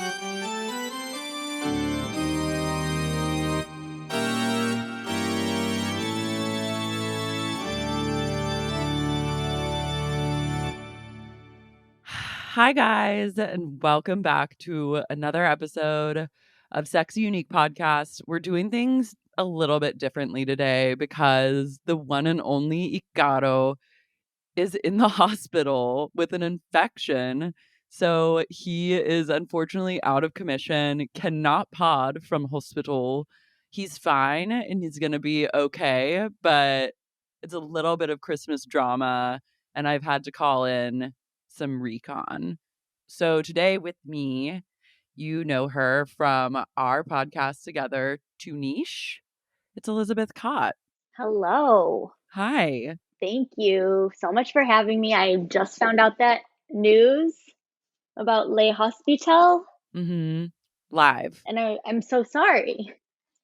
Hi, guys, and welcome back to another episode of Sexy Unique Podcast. We're doing things a little bit differently today because the one and only Icaro is in the hospital with an infection. So he is unfortunately out of commission, cannot pod from hospital. He's fine and he's going to be okay, but it's a little bit of Christmas drama, and I've had to call in some recon. So today with me, you know her from our podcast together, Too Niche. It's Elizabeth Kott. Hello. Hi. Thank you so much for having me. I just found out that news about Le Hospital, Live. and I'm so sorry.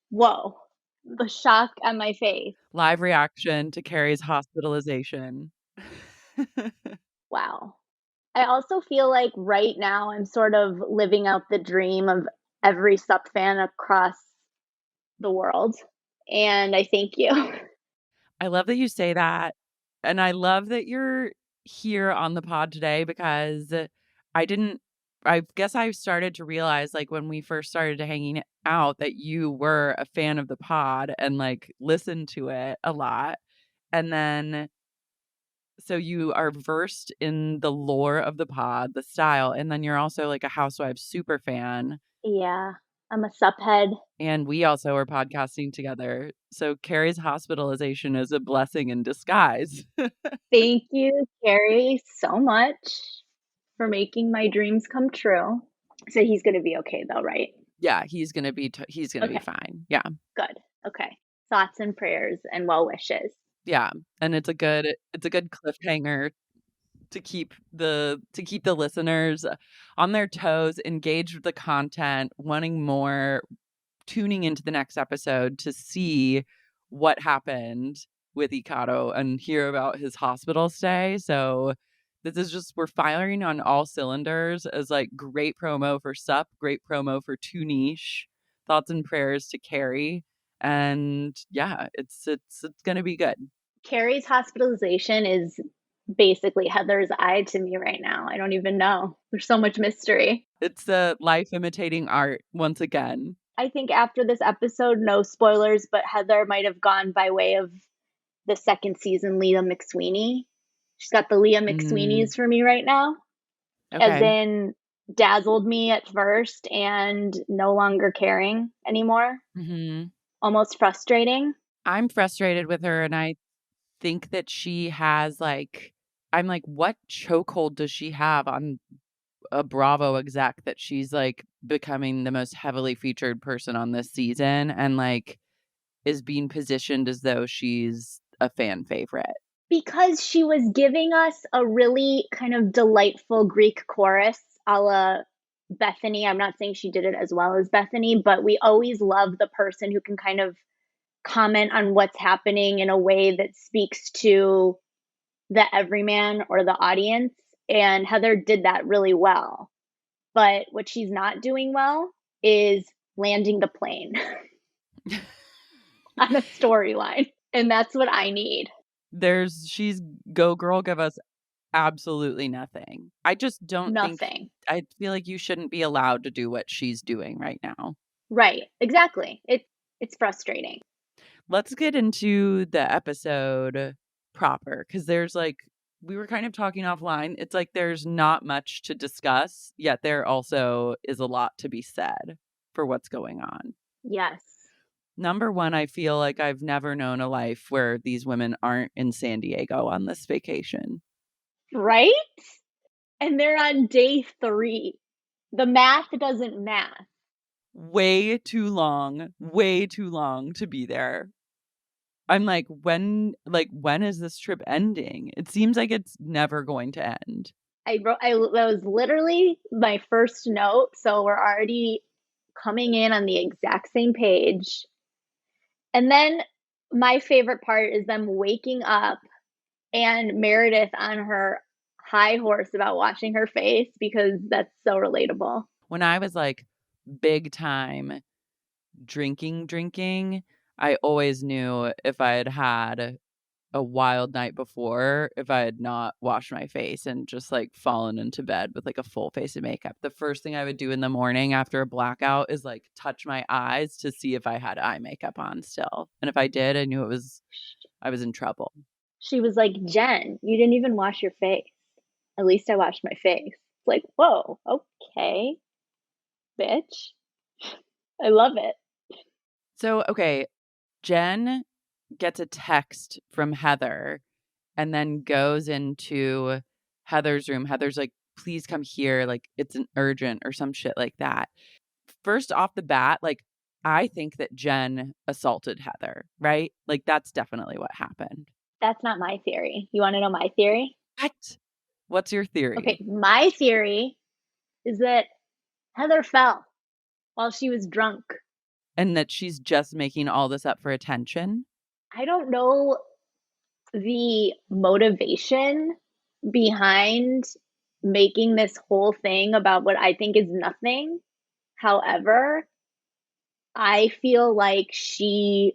Whoa. The shock on my face. Live reaction to Carrie's hospitalization. Wow. I also feel like right now I'm sort of living out the dream of every sup fan across the world. And I thank you. I love that you say that. And I love that you're here on the pod today because I guess I started to realize, like, when we first started hanging out, that you were a fan of the pod and like listened to it a lot. And then so you are versed in the lore of the pod, the style, and then you're also like a Housewives super fan. Yeah, I'm a sup head. And we also are podcasting together. So Carrie's hospitalization is a blessing in disguise. Thank you, Carrie, so much for making my dreams come true. So he's going to be okay though, right? Yeah, he's gonna be Okay, fine. Yeah, good. Okay. Thoughts and prayers and well wishes. yeah, and it's a good cliffhanger to keep the listeners on their toes, engaged with the content, wanting more, tuning into the next episode to see what happened with Icaro and hear about his hospital stay. So this is just, we're firing on all cylinders as like great promo for Sup, great promo for Too Niche. Thoughts and prayers to Carrie. And yeah, it's gonna be good. Carrie's hospitalization is basically Heather's eye to me right now. I don't even know. There's so much mystery. It's the life imitating art once again. I think after this episode, no spoilers, but Heather might have gone by way of the second season Leah McSweeney. She's got the Leah McSweeney's for me right now. As Okay. in dazzled me at first and no longer caring anymore. Almost frustrating. I'm frustrated with her, and I think that she has like, I'm like, what chokehold does she have on a Bravo exec that she's like becoming the most heavily featured person on this season and like is being positioned as though she's a fan favorite? Because she was giving us a really kind of delightful Greek chorus a la Bethany. I'm not saying she did it as well as Bethany, but we always love the person who can kind of comment on what's happening in a way that speaks to the everyman or the audience. And Heather did that really well. But what she's not doing well is landing the plane on a storyline. And that's what I need. She's go girl, give us absolutely nothing. I just don't think, Nothing. I feel like you shouldn't be allowed to do what she's doing right now. Right. Exactly. It's frustrating. Let's get into the episode proper, because there's like, we were kind of talking offline. It's like there's not much to discuss, yet there also is a lot to be said for what's going on. Yes. Number one, I feel like I've never known a life where these women aren't in San Diego on this vacation. Right? And they're on day 3. The math doesn't math. Way too long to be there. I'm like, when is this trip ending? It seems like it's never going to end. That was literally my first note. So we're already coming in on the exact same page. And then my favorite part is them waking up and Meredith on her high horse about washing her face, because that's so relatable. When I was like big time drinking, I always knew if I had had a wild night before, if I had not washed my face and just like fallen into bed with like a full face of makeup. The first thing I would do in the morning after a blackout is like touch my eyes to see if I had eye makeup on still. And if I did, I knew I was in trouble. She was like, Jen, you didn't even wash your face. At least I washed my face. It's like, whoa, okay, bitch. I love it. So, okay, Jen gets a text from Heather and then goes into Heather's room. Heather's like, please come here. Like, it's an urgent or some shit like that. First off the bat, like, I think that Jen assaulted Heather, right? Like, that's definitely what happened. That's not my theory. You want to know my theory? What? What's your theory? Okay, my theory is that Heather fell while she was drunk. And that she's just making all this up for attention? I don't know the motivation behind making this whole thing about what I think is nothing. However, I feel like she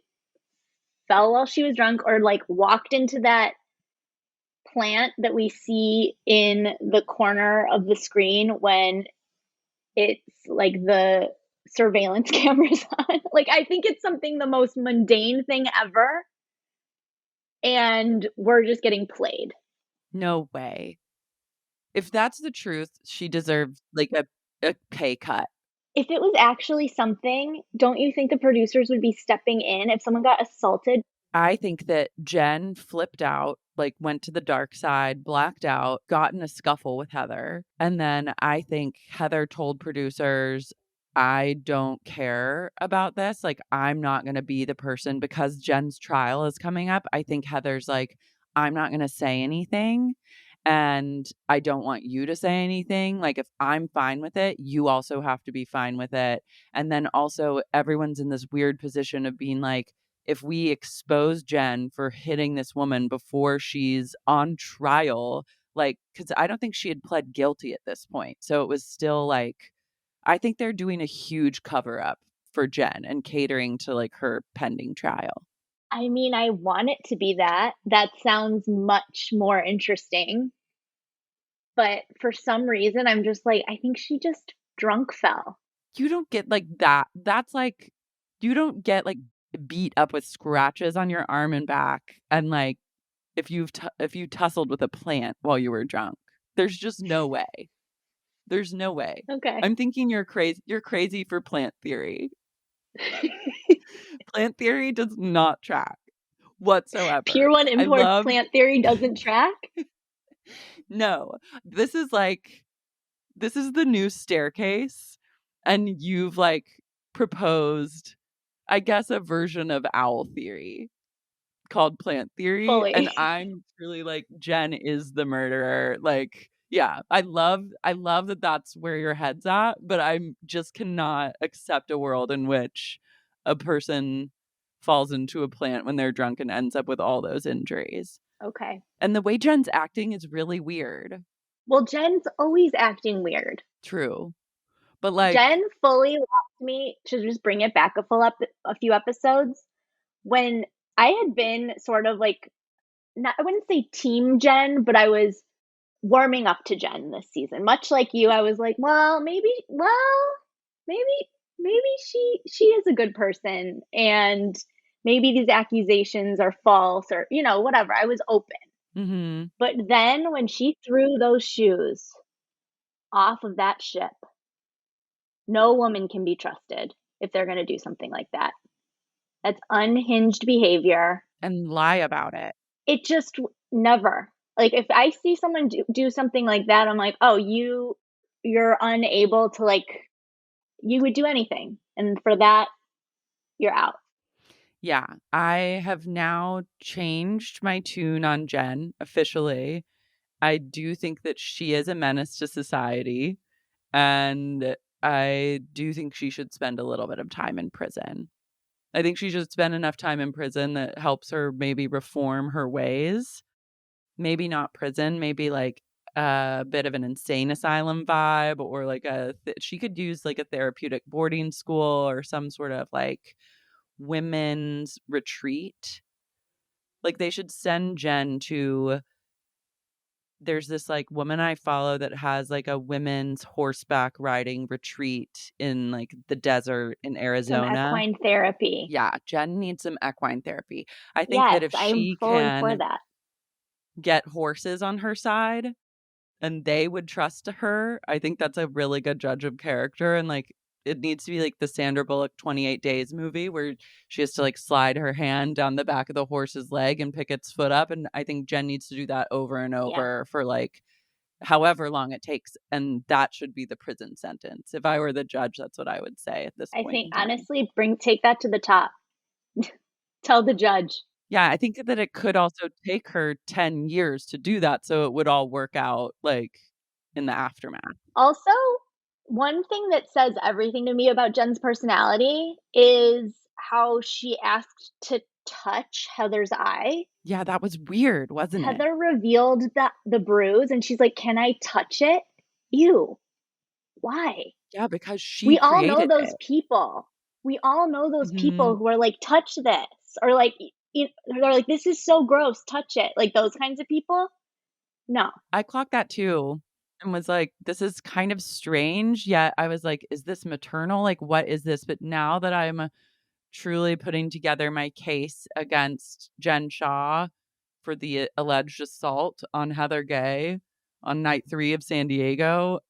fell while she was drunk or like walked into that plant that we see in the corner of the screen when it's like the surveillance cameras on. Like, I think it's something the most mundane thing ever. And we're just getting played. No way. If that's the truth, she deserves like a pay cut. If it was actually something, don't you think the producers would be stepping in if someone got assaulted? I think that Jen flipped out, like went to the dark side, blacked out, got in a scuffle with Heather. And then I think Heather told producers, I don't care about this. Like, I'm not going to be the person because Jen's trial is coming up. I think Heather's like, I'm not going to say anything. And I don't want you to say anything. Like, if I'm fine with it, you also have to be fine with it. And then also, everyone's in this weird position of being like, if we expose Jen for hitting this woman before she's on trial, like, because I don't think she had pled guilty at this point. So it was still like, I think they're doing a huge cover up for Jen and catering to like her pending trial. I mean, I want it to be that. That sounds much more interesting. But for some reason, I'm just like, I think she just drunk fell. You don't get like that. That's like, you don't get like beat up with scratches on your arm and back and like if you tussled with a plant while you were drunk. There's just no way. There's no way. Okay. I'm thinking you're crazy. You're crazy for plant theory. Plant theory does not track Pier whatsoever. 1 I Imports love plant theory doesn't track? no. This is like this is the new staircase and you've like proposed I guess a version of owl theory called plant theory and Fully. I'm truly like Jen is the murderer. Like yeah, I love that that's where your head's at, but I just cannot accept a world in which a person falls into a plant when they're drunk and ends up with all those injuries. Okay. And the way Jen's acting is really weird. Well, Jen's always acting weird. True. But like Jen fully lost me to just bring it back a few episodes when I had been sort of like not I wouldn't say team Jen, but I was warming up to Jen this season. Much like you, I was like, maybe she is a good person and maybe these accusations are false or whatever. I was open. mhm. But then when she threw those shoes off of that ship, no woman can be trusted if they're going to do something like that. That's unhinged behavior. And lie about it. It just never. Like if I see someone do something like that, I'm like, "Oh, you're unable to like you would do anything." And for that, you're out. Yeah, I have now changed my tune on Jen officially. I do think that she is a menace to society, and I do think she should spend a little bit of time in prison. I think she should spend enough time in prison that helps her maybe reform her ways. Maybe not prison, maybe like a bit of an insane asylum vibe, or like she could use like a therapeutic boarding school or some sort of like women's retreat. Like they should send Jen to, there's this like woman I follow that has like a women's horseback riding retreat in like the desert in Some Arizona. equine therapy. Yeah, Jen needs some equine therapy. I think that Yes, if I'm she fully for can that. get horses on her side and they would trust her, I think that's a really good judge of character. And like it needs to be like the Sandra Bullock 28 Days movie where she has to like slide her hand down the back of the horse's leg and pick its foot up. And I think Jen needs to do that over and Yeah. over for like however long it takes. And that should be the prison sentence. If I were the judge, that's what I would say at this I point think in time. honestly, take that to the top. Tell the judge. Yeah, I think that it could also take her 10 years to do that, so it would all work out, like, in the aftermath. Also, one thing that says everything to me about Jen's personality is how she asked to touch Heather's eye. Yeah, that was weird, wasn't it? Heather revealed that the bruise and she's like, "Can I touch it?" Ew. Why? Yeah, because she We all know created those it. people. We all know those people Mhm. who are like, "Touch this," or like, they're like, "This is so gross, touch it." Like those kinds of people. No, I clocked that too and was like, "This is kind of strange," yet I was like, "Is this maternal? Like, what is this?" But now that I'm truly putting together my case against Jen Shaw for the alleged assault on Heather Gay on night 3 of San Diego,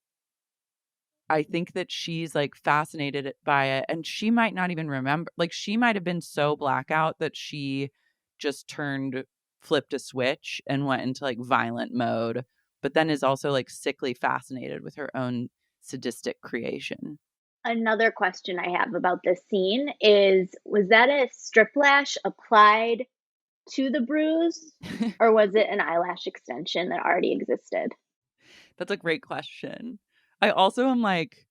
I think that she's, like, fascinated by it, and she might not even remember, like, she might have been so blackout that she just flipped a switch and went into, like, violent mode, but then is also, like, sickly fascinated with her own sadistic creation. another question I have about this scene is, was that a strip lash applied to the bruise, or was it an eyelash extension that already existed? That's a great question. I also am, like,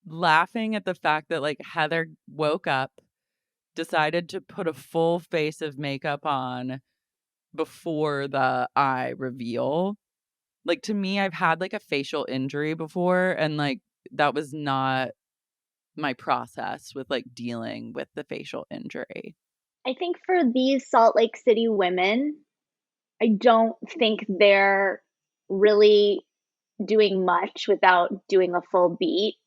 laughing at the fact that, like, Heather woke up, decided to put a full face of makeup on before the eye reveal. Like, to me, I've had, like, a facial injury before, and, like, that was not my process with, like, dealing with the facial injury. I think for these Salt Lake City women, I don't think they're really doing much without doing a full beat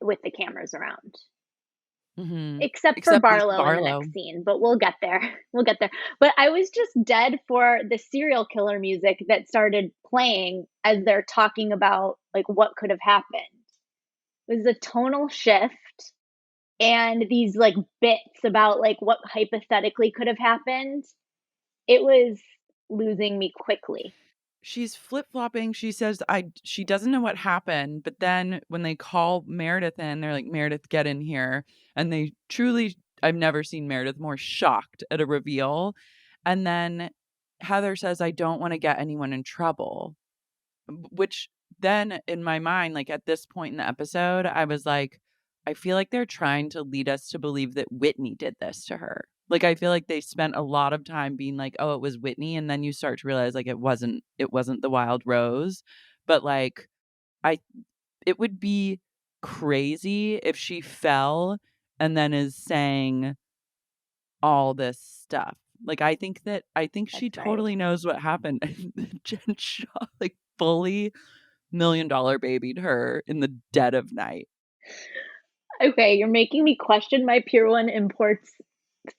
with the cameras around. Mhm. Except for Except Lisa Barlow in the Barlow. next scene, but we'll get there. We'll get there. But I was just dead for the serial killer music that started playing as they're talking about like what could have happened. It was a tonal shift and these like bits about like what hypothetically could have happened. It was losing me quickly. She's flip-flopping, she doesn't know what happened, but then when they call Meredith in, they're like, "Meredith, get in here," and they truly, I've never seen Meredith more shocked at a reveal, and then Heather says, "I don't wanna get anyone in trouble," which then in my mind, like, at this point in the episode, I was like, I feel like they're trying to lead us to believe that Whitney did this to her. Like, I feel like they spent a lot of time being like, "Oh, it was Whitney," and then you start to realize, like, it wasn't the Wild Rose, but, like, I it would be crazy if she fell and then is saying all this stuff. Like, I think she That's right. totally knows what happened. Jen Shaw, like, fully $1,000,000 babied her in the dead of night. Okay, you're making me question my Pier 1 imports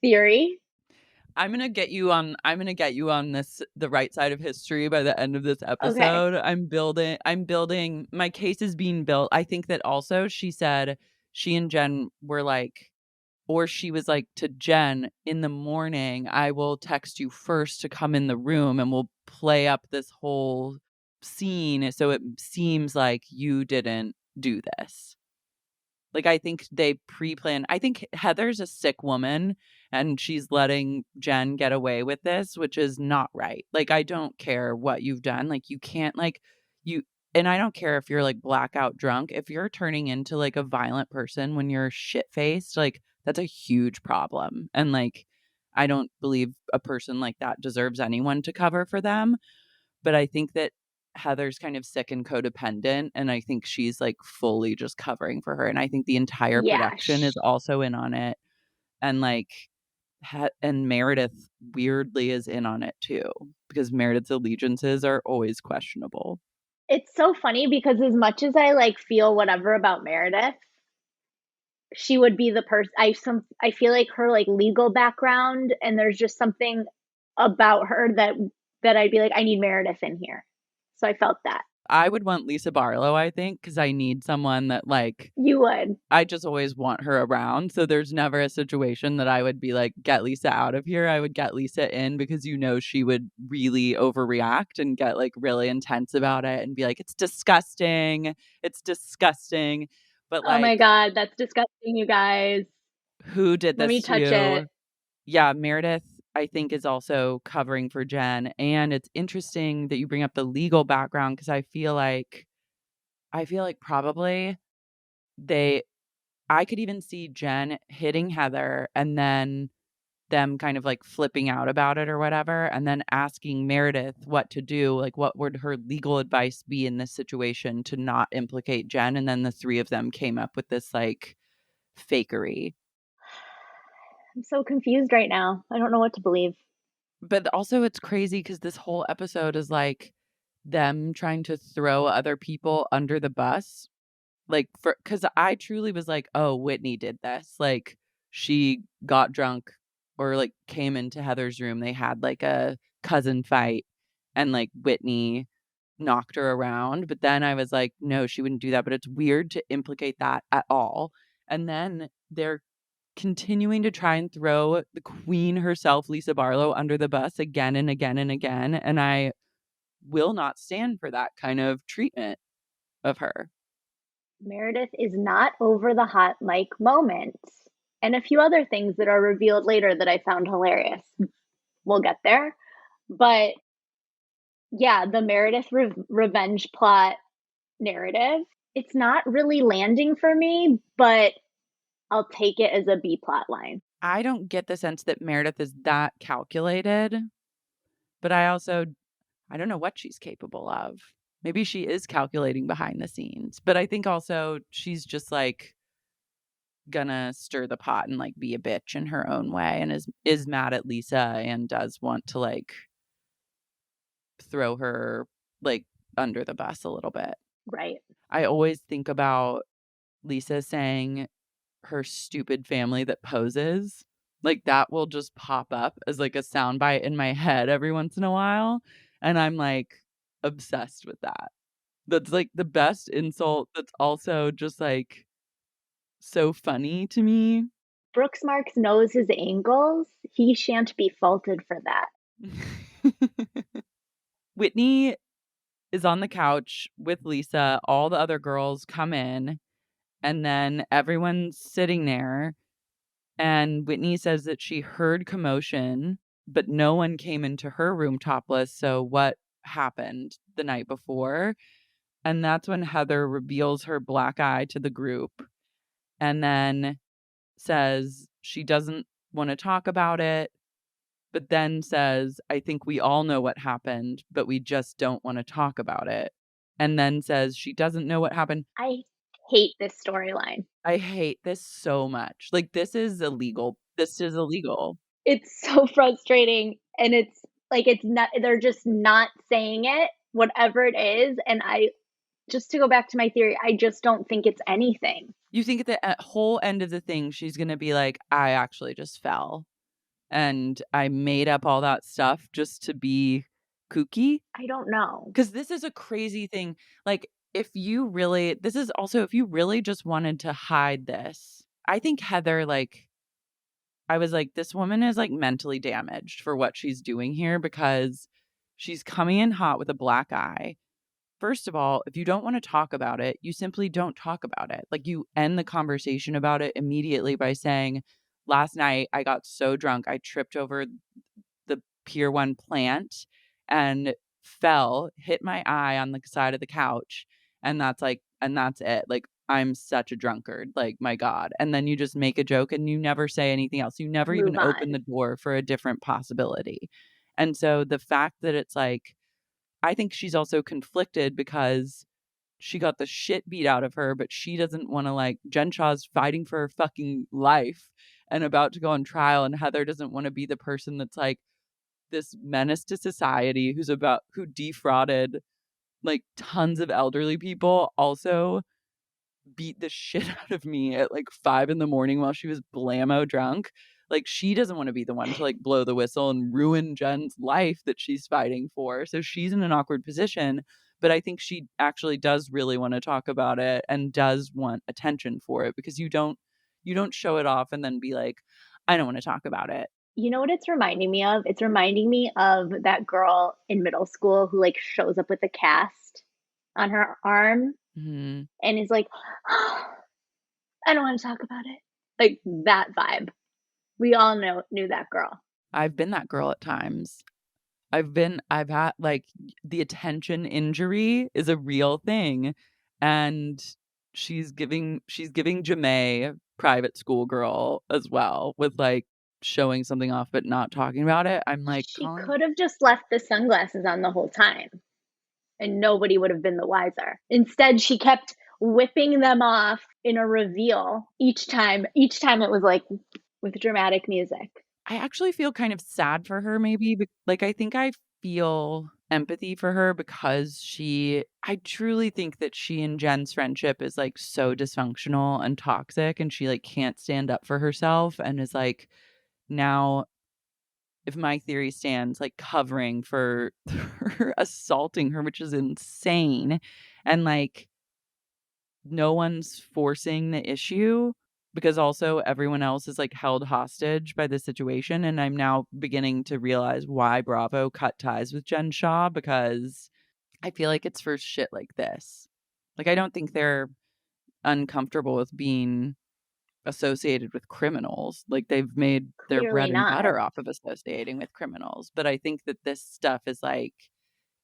theory. I'm gonna get you on this the right side of history by the end of this Okay. episode. I'm building my case is being built. I think that also she said she and Jen were like, or she was like to Jen, "In the morning, I will text you first to come in the room and we'll play up this whole scene so it seems like you didn't do this." Like, I think they pre-plan, I think Heather's a sick woman, and she's letting Jen get away with this, which is not right. Like, I don't care what you've done, like, you can't, like, you and I don't care if you're, like, blackout drunk, if you're turning into, like, a violent person when you're shit-faced, like, that's a huge problem, and, like, I don't believe a person like that deserves anyone to cover for them, but I think that Heather's kind of sick and codependent, and I think she's like fully just covering for her. And I think the entire Yeah, production is also in on it. And like and Meredith weirdly is in on it too, because Meredith's allegiances are always questionable. it's so funny because as much as I like feel whatever about Meredith, she would be the person I feel like her like legal background, and there's just something about her that I'd be like, I need Meredith in here. So I felt that. I would want Lisa Barlow, I think, because I need someone that like You would. I just always want her around. So there's never a situation that I would be like, get Lisa out of here. I would get Lisa in because she would really overreact and get like really intense about it and be like, it's disgusting. It's disgusting. But Oh my like, God, that's disgusting, you guys. who did Let me this to touch it. you? Yeah, Meredith, I think, is also covering for Jen. And it's interesting that you bring up the legal background because I feel like probably they I could even see Jen hitting Heather and then them kind of like flipping out about it or whatever, and then asking Meredith what to do. Like, what would her legal advice be in this situation to not implicate Jen? And then the three of them came up with this like fakery. I'm so confused right now. I don't know what to believe. But also, it's crazy because this whole episode is like them trying to throw other people under the bus. Like, because I truly was like, oh, Whitney did this. Like, she got drunk or like came into Heather's room. They had like a cousin fight and like Whitney knocked her around. But then I was like, no, she wouldn't do that. But it's weird to implicate that at all. And then they're continuing to try and throw the queen herself, Lisa Barlow, under the bus again and again and again. And I will not stand for that kind of treatment of her. Meredith is not over the hot mic moment. And a few other things that are revealed later that I found hilarious. We'll get there. But yeah, the Meredith revenge plot narrative, it's not really landing for me, but I'll take it as a B plot line. I don't get the sense that Meredith is that calculated, but I don't know what she's capable of. Maybe she is calculating behind the scenes, but I think also she's just like gonna stir the pot and like be a bitch in her own way and is mad at Lisa and does want to like throw her like under the bus a little bit. Right. I always think about Lisa saying her stupid family that poses. Like that will just pop up as like a soundbite in my head every once in a while. And I'm like obsessed with that. That's like the best insult that's also just like so funny to me. Brooks Marks knows his angles. He shan't be faulted for that. Whitney is on the couch with Lisa. All the other girls come in, and then everyone's sitting there. And Whitney says that she heard commotion, but no one came into her room topless. So, what happened the night before? And that's when Heather reveals her black eye to the group and then says she doesn't want to talk about it, but then says, I think we all know what happened, but we just don't want to talk about it. And then says she doesn't know what happened. I hate this storyline. I hate this so much. Like, this is illegal. This is illegal. It's so frustrating, and it's like it's not, they're just not saying it, whatever it is. And I just, to go back to my theory, I just don't think it's anything. You think at the whole end of the thing, she's going to be like, I actually just fell and I made up all that stuff just to be kooky? I don't know. Because this is a crazy thing. Like, if you really, this is also, if you really just wanted to hide this, I think Heather, like, I was like, this woman is like mentally damaged for what she's doing here because she's coming in hot with a black eye. First of all, if you don't want to talk about it, you simply don't talk about it. Like, you end the conversation about it immediately by saying, last night I got so drunk, I tripped over the Pier 1 plant and fell, hit my eye on the side of the couch. And that's it. Like, I'm such a drunkard. Like, my God. And then you just make a joke and you never say anything else. You never Move even open on. the door for a different possibility. And so the fact that it's like, I think she's also conflicted because she got the shit beat out of her, but she doesn't want to like Jen Shaw's fighting for her fucking life and about to go on trial, and Heather doesn't want to be the person that's like this menace to society who defrauded like tons of elderly people, also beat the shit out of me at like 5 in the morning while she was blammo drunk. Like she doesn't want to be the one to like blow the whistle and ruin Jen's life that she's fighting for. So she's in an awkward position, but I think she actually does really want to talk about it and does want attention for it, because you don't show it off and then be like, I don't want to talk about it. You know what it's reminding me of? It's reminding me of that girl in middle school who like shows up with a cast on her arm Mhm. and is like, oh, I don't want to talk about it. Like that vibe. We all knew that girl. I've been that girl at times. I've had like the attention injury is a real thing. And she's giving Jamae private school girl as well with like showing something off but not talking about it. I'm like, She calm. could have just left the sunglasses on the whole time and nobody would have been the wiser. Instead, she kept whipping them off in a reveal each time. Each time it was like with dramatic music. I actually feel kind of sad for her maybe. Like I think I feel empathy for her because I truly think that she and Jen's friendship is like so dysfunctional and toxic, and she like can't stand up for herself and is like now, if my theory stands, like covering for her assaulting her, which is insane. And like no one's forcing the issue because also everyone else is like held hostage by the situation. And I'm now beginning to realize why Bravo cut ties with Jen Shaw, because I feel like it's for shit like this. Like, I don't think they're uncomfortable with being associated with criminals. Like, they've made their Clearly bread and not. butter off of associating with criminals. But I think that this stuff is like,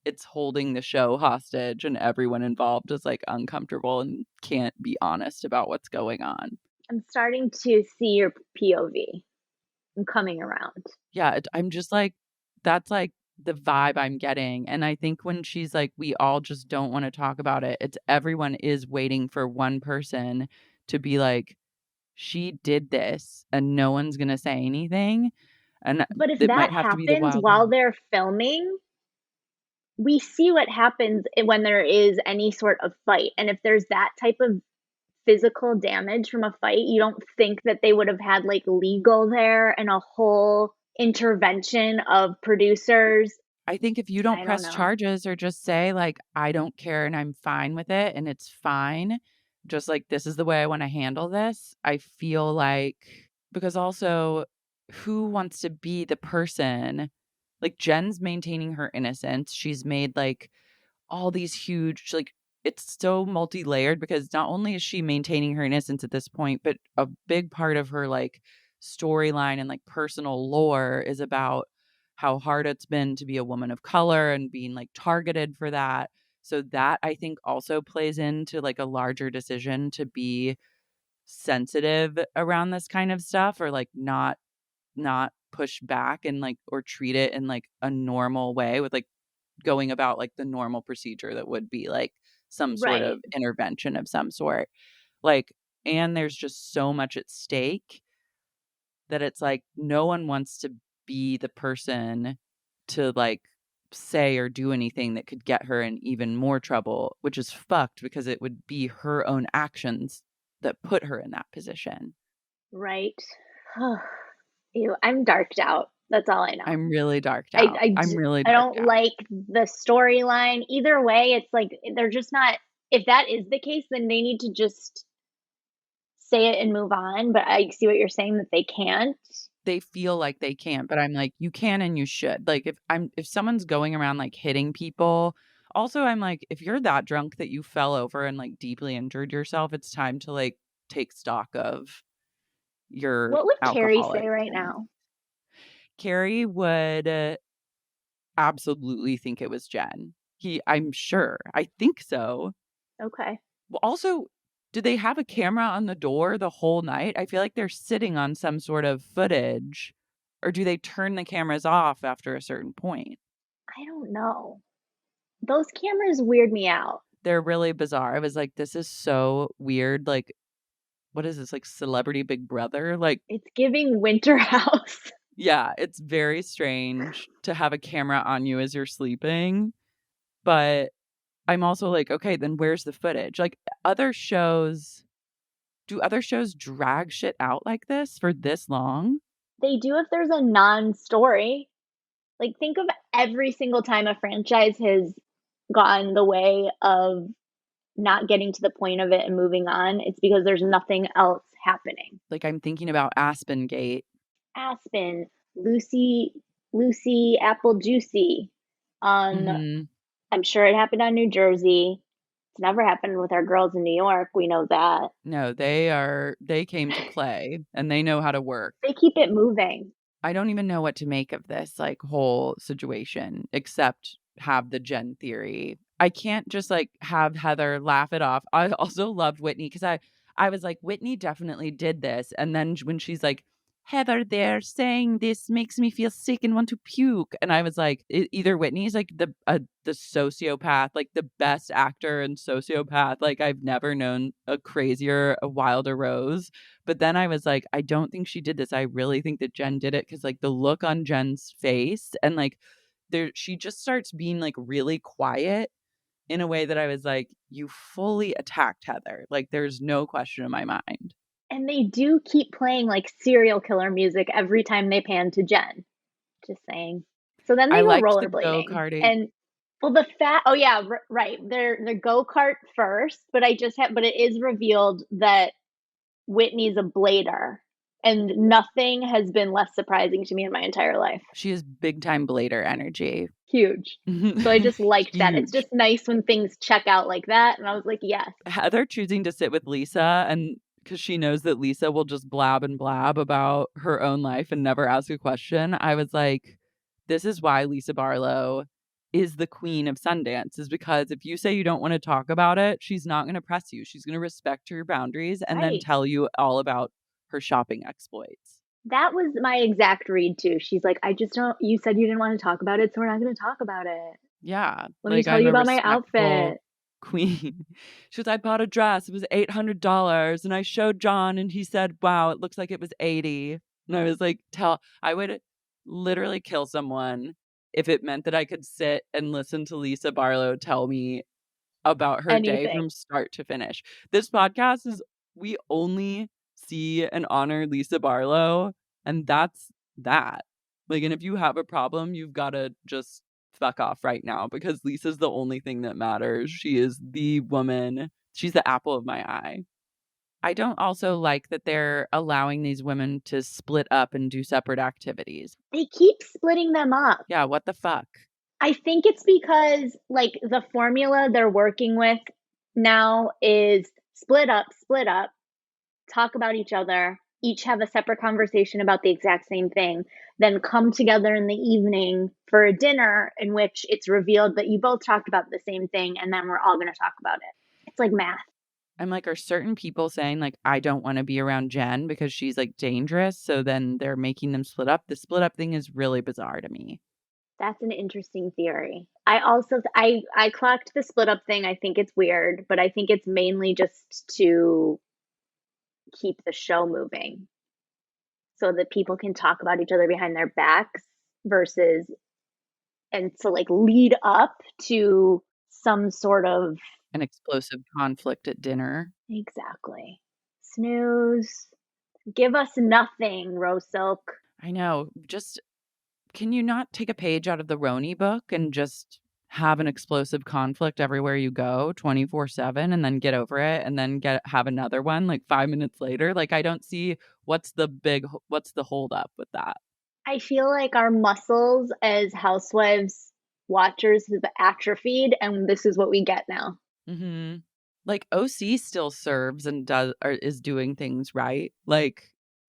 it's holding the show hostage, and everyone involved is like uncomfortable and can't be honest about what's going on. I'm starting to see your POV. I'm coming around. Yeah, I'm just like, that's like the vibe I'm getting. And I think when she's like, we all just don't want to talk about it, it's everyone is waiting for one person to be like, she did this and no one's going to say anything. And But if it that might have to be the happens wild while one. they're filming, we see what happens when there is any sort of fight. And if there's that type of physical damage from a fight, you don't think that they would have had like legal there and a whole intervention of producers. I think if you don't I don't press know. charges or just say, like, I don't care and I'm fine with it and it's fine, just like, this is the way I want to handle this, I feel like, because also, who wants to be the person? Like, Jen's maintaining her innocence. She's made like all these huge, like, it's so multi-layered because not only is she maintaining her innocence at this point, but a big part of her like storyline and like personal lore is about how hard it's been to be a woman of color and being like targeted for that. So that I think also plays into like a larger decision to be sensitive around this kind of stuff, or like not push back and like, or treat it in like a normal way with like going about like the normal procedure that would be like some sort Right. of intervention of some sort. Like, and there's just so much at stake that it's like no one wants to be the person to like say or do anything that could get her in even more trouble, which is fucked because it would be her own actions that put her in that position. Right. Ew, I'm darked out. That's all I know. I'm really darked I, out. I, I'm j- really I darked don't out. like the storyline. Either way, it's like they're just not. If that is the case, then they need to just say it and move on. But I see what you're saying that they can't. They feel like they can't, but I'm like, you can and you should. Like if someone's going around like hitting people, also I'm like, if you're that drunk that you fell over and like deeply injured yourself, it's time to like take stock of your What would Carrie say alcoholic right thing. now? Carrie would absolutely think it was Jen. I'm sure. I think so. Okay. Well, also, do they have a camera on the door the whole night? I feel like they're sitting on some sort of footage. Or do they turn the cameras off after a certain point? I don't know. Those cameras weird me out. They're really bizarre. I was like, this is so weird. Like, what is this? Like Celebrity Big Brother? Like, It's giving Winter House. yeah, it's very strange to have a camera on you as you're sleeping. But I'm also like, okay, then where's the footage? Like other shows, do other shows drag shit out like this for this long? They do if there's a non-story. Like, think of every single time a franchise has gone the way of not getting to the point of it and moving on. It's because there's nothing else happening. Like I'm thinking about Aspen Gate. Aspen, Lucy, Apple Juicy. Hmm. I'm sure it happened on New Jersey. It's never happened with our girls in New York. We know that. No, they came to play and they know how to work. They keep it moving. I don't even know what to make of this like whole situation except have the Jen theory. I can't just like have Heather laugh it off. I also loved Whitney because I was like Whitney definitely did this, and then when she's like Heather, they're saying this makes me feel sick and want to puke, and I was like either Whitney's like the sociopath, like the best actor and sociopath. Like I've never known a crazier, a wilder Rose. But then I was like, I don't think she did this. I really think that Jen did it because like the look on Jen's face and like she just starts being like really quiet in a way that I was like, you fully attacked Heather. Like there's no question in my mind. And they do keep playing like serial killer music every time they pan to Jen. Just saying. So then I they go liked the rollerblading. go-karting. And well, oh yeah, right. They're go-kart first, but but it is revealed that Whitney's a blader. And nothing has been less surprising to me in my entire life. She has big time blader energy. Huge. So I just liked that. It's Huge. just nice when things check out like that. And I was like, yes. Heather choosing to sit with Lisa and because she knows that Lisa will just blab and blab about her own life and never ask a question. I was like, this is why Lisa Barlow is the queen of Sundance, is because if you say you don't want to talk about it, she's not going to press you. She's going to respect your boundaries and then Right. tell you all about her shopping exploits. That was my exact read too. She's like, I just don't, you said you didn't want to talk about it, so we're not going to talk about it. Yeah, Let me like tell I'm you a about my respectful outfit. queen. She was, I bought a dress. It was $800. And I showed John and he said, wow, it looks like it was 80. And I was like, I would literally kill someone if it meant that I could sit and listen to Lisa Barlow tell me about her day Anything. from start to finish. This podcast is, we only see and honor Lisa Barlow, and that's that. Like, and if you have a problem, you've got to just fuck off right now because Lisa's the only thing that matters. She is the woman, she's the apple of my eye. I don't also like that they're allowing these women to split up and do separate activities. They keep splitting them up. Yeah, what the fuck? I think it's because like the formula they're working with now is split up, talk about each other, each have a separate conversation about the exact same thing, then come together in the evening for a dinner in which it's revealed that you both talked about the same thing and then we're all going to talk about it. It's like math. I'm like, are certain people saying like I don't want to be around Jen because she's like dangerous? So then they're making them split up. The split up thing is really bizarre to me. That's an interesting theory. I also I clocked the split up thing. I think it's weird, but I think it's mainly just to keep the show moving so that people can talk about each other behind their backs versus and to like lead up to some sort of An explosive conflict at dinner. exactly snooze. Give us nothing, Rose Silk. I know. Just can you not take a page out of the Roni book and just have an explosive conflict everywhere you go 24/7 and then get over it and then have another one like 5 minutes later? Like I don't see what's the hold up with that. I feel like our muscles as housewives watchers have atrophied, and this is what we get now. Mm-hmm. Like OC still serves and does or is doing things right. Like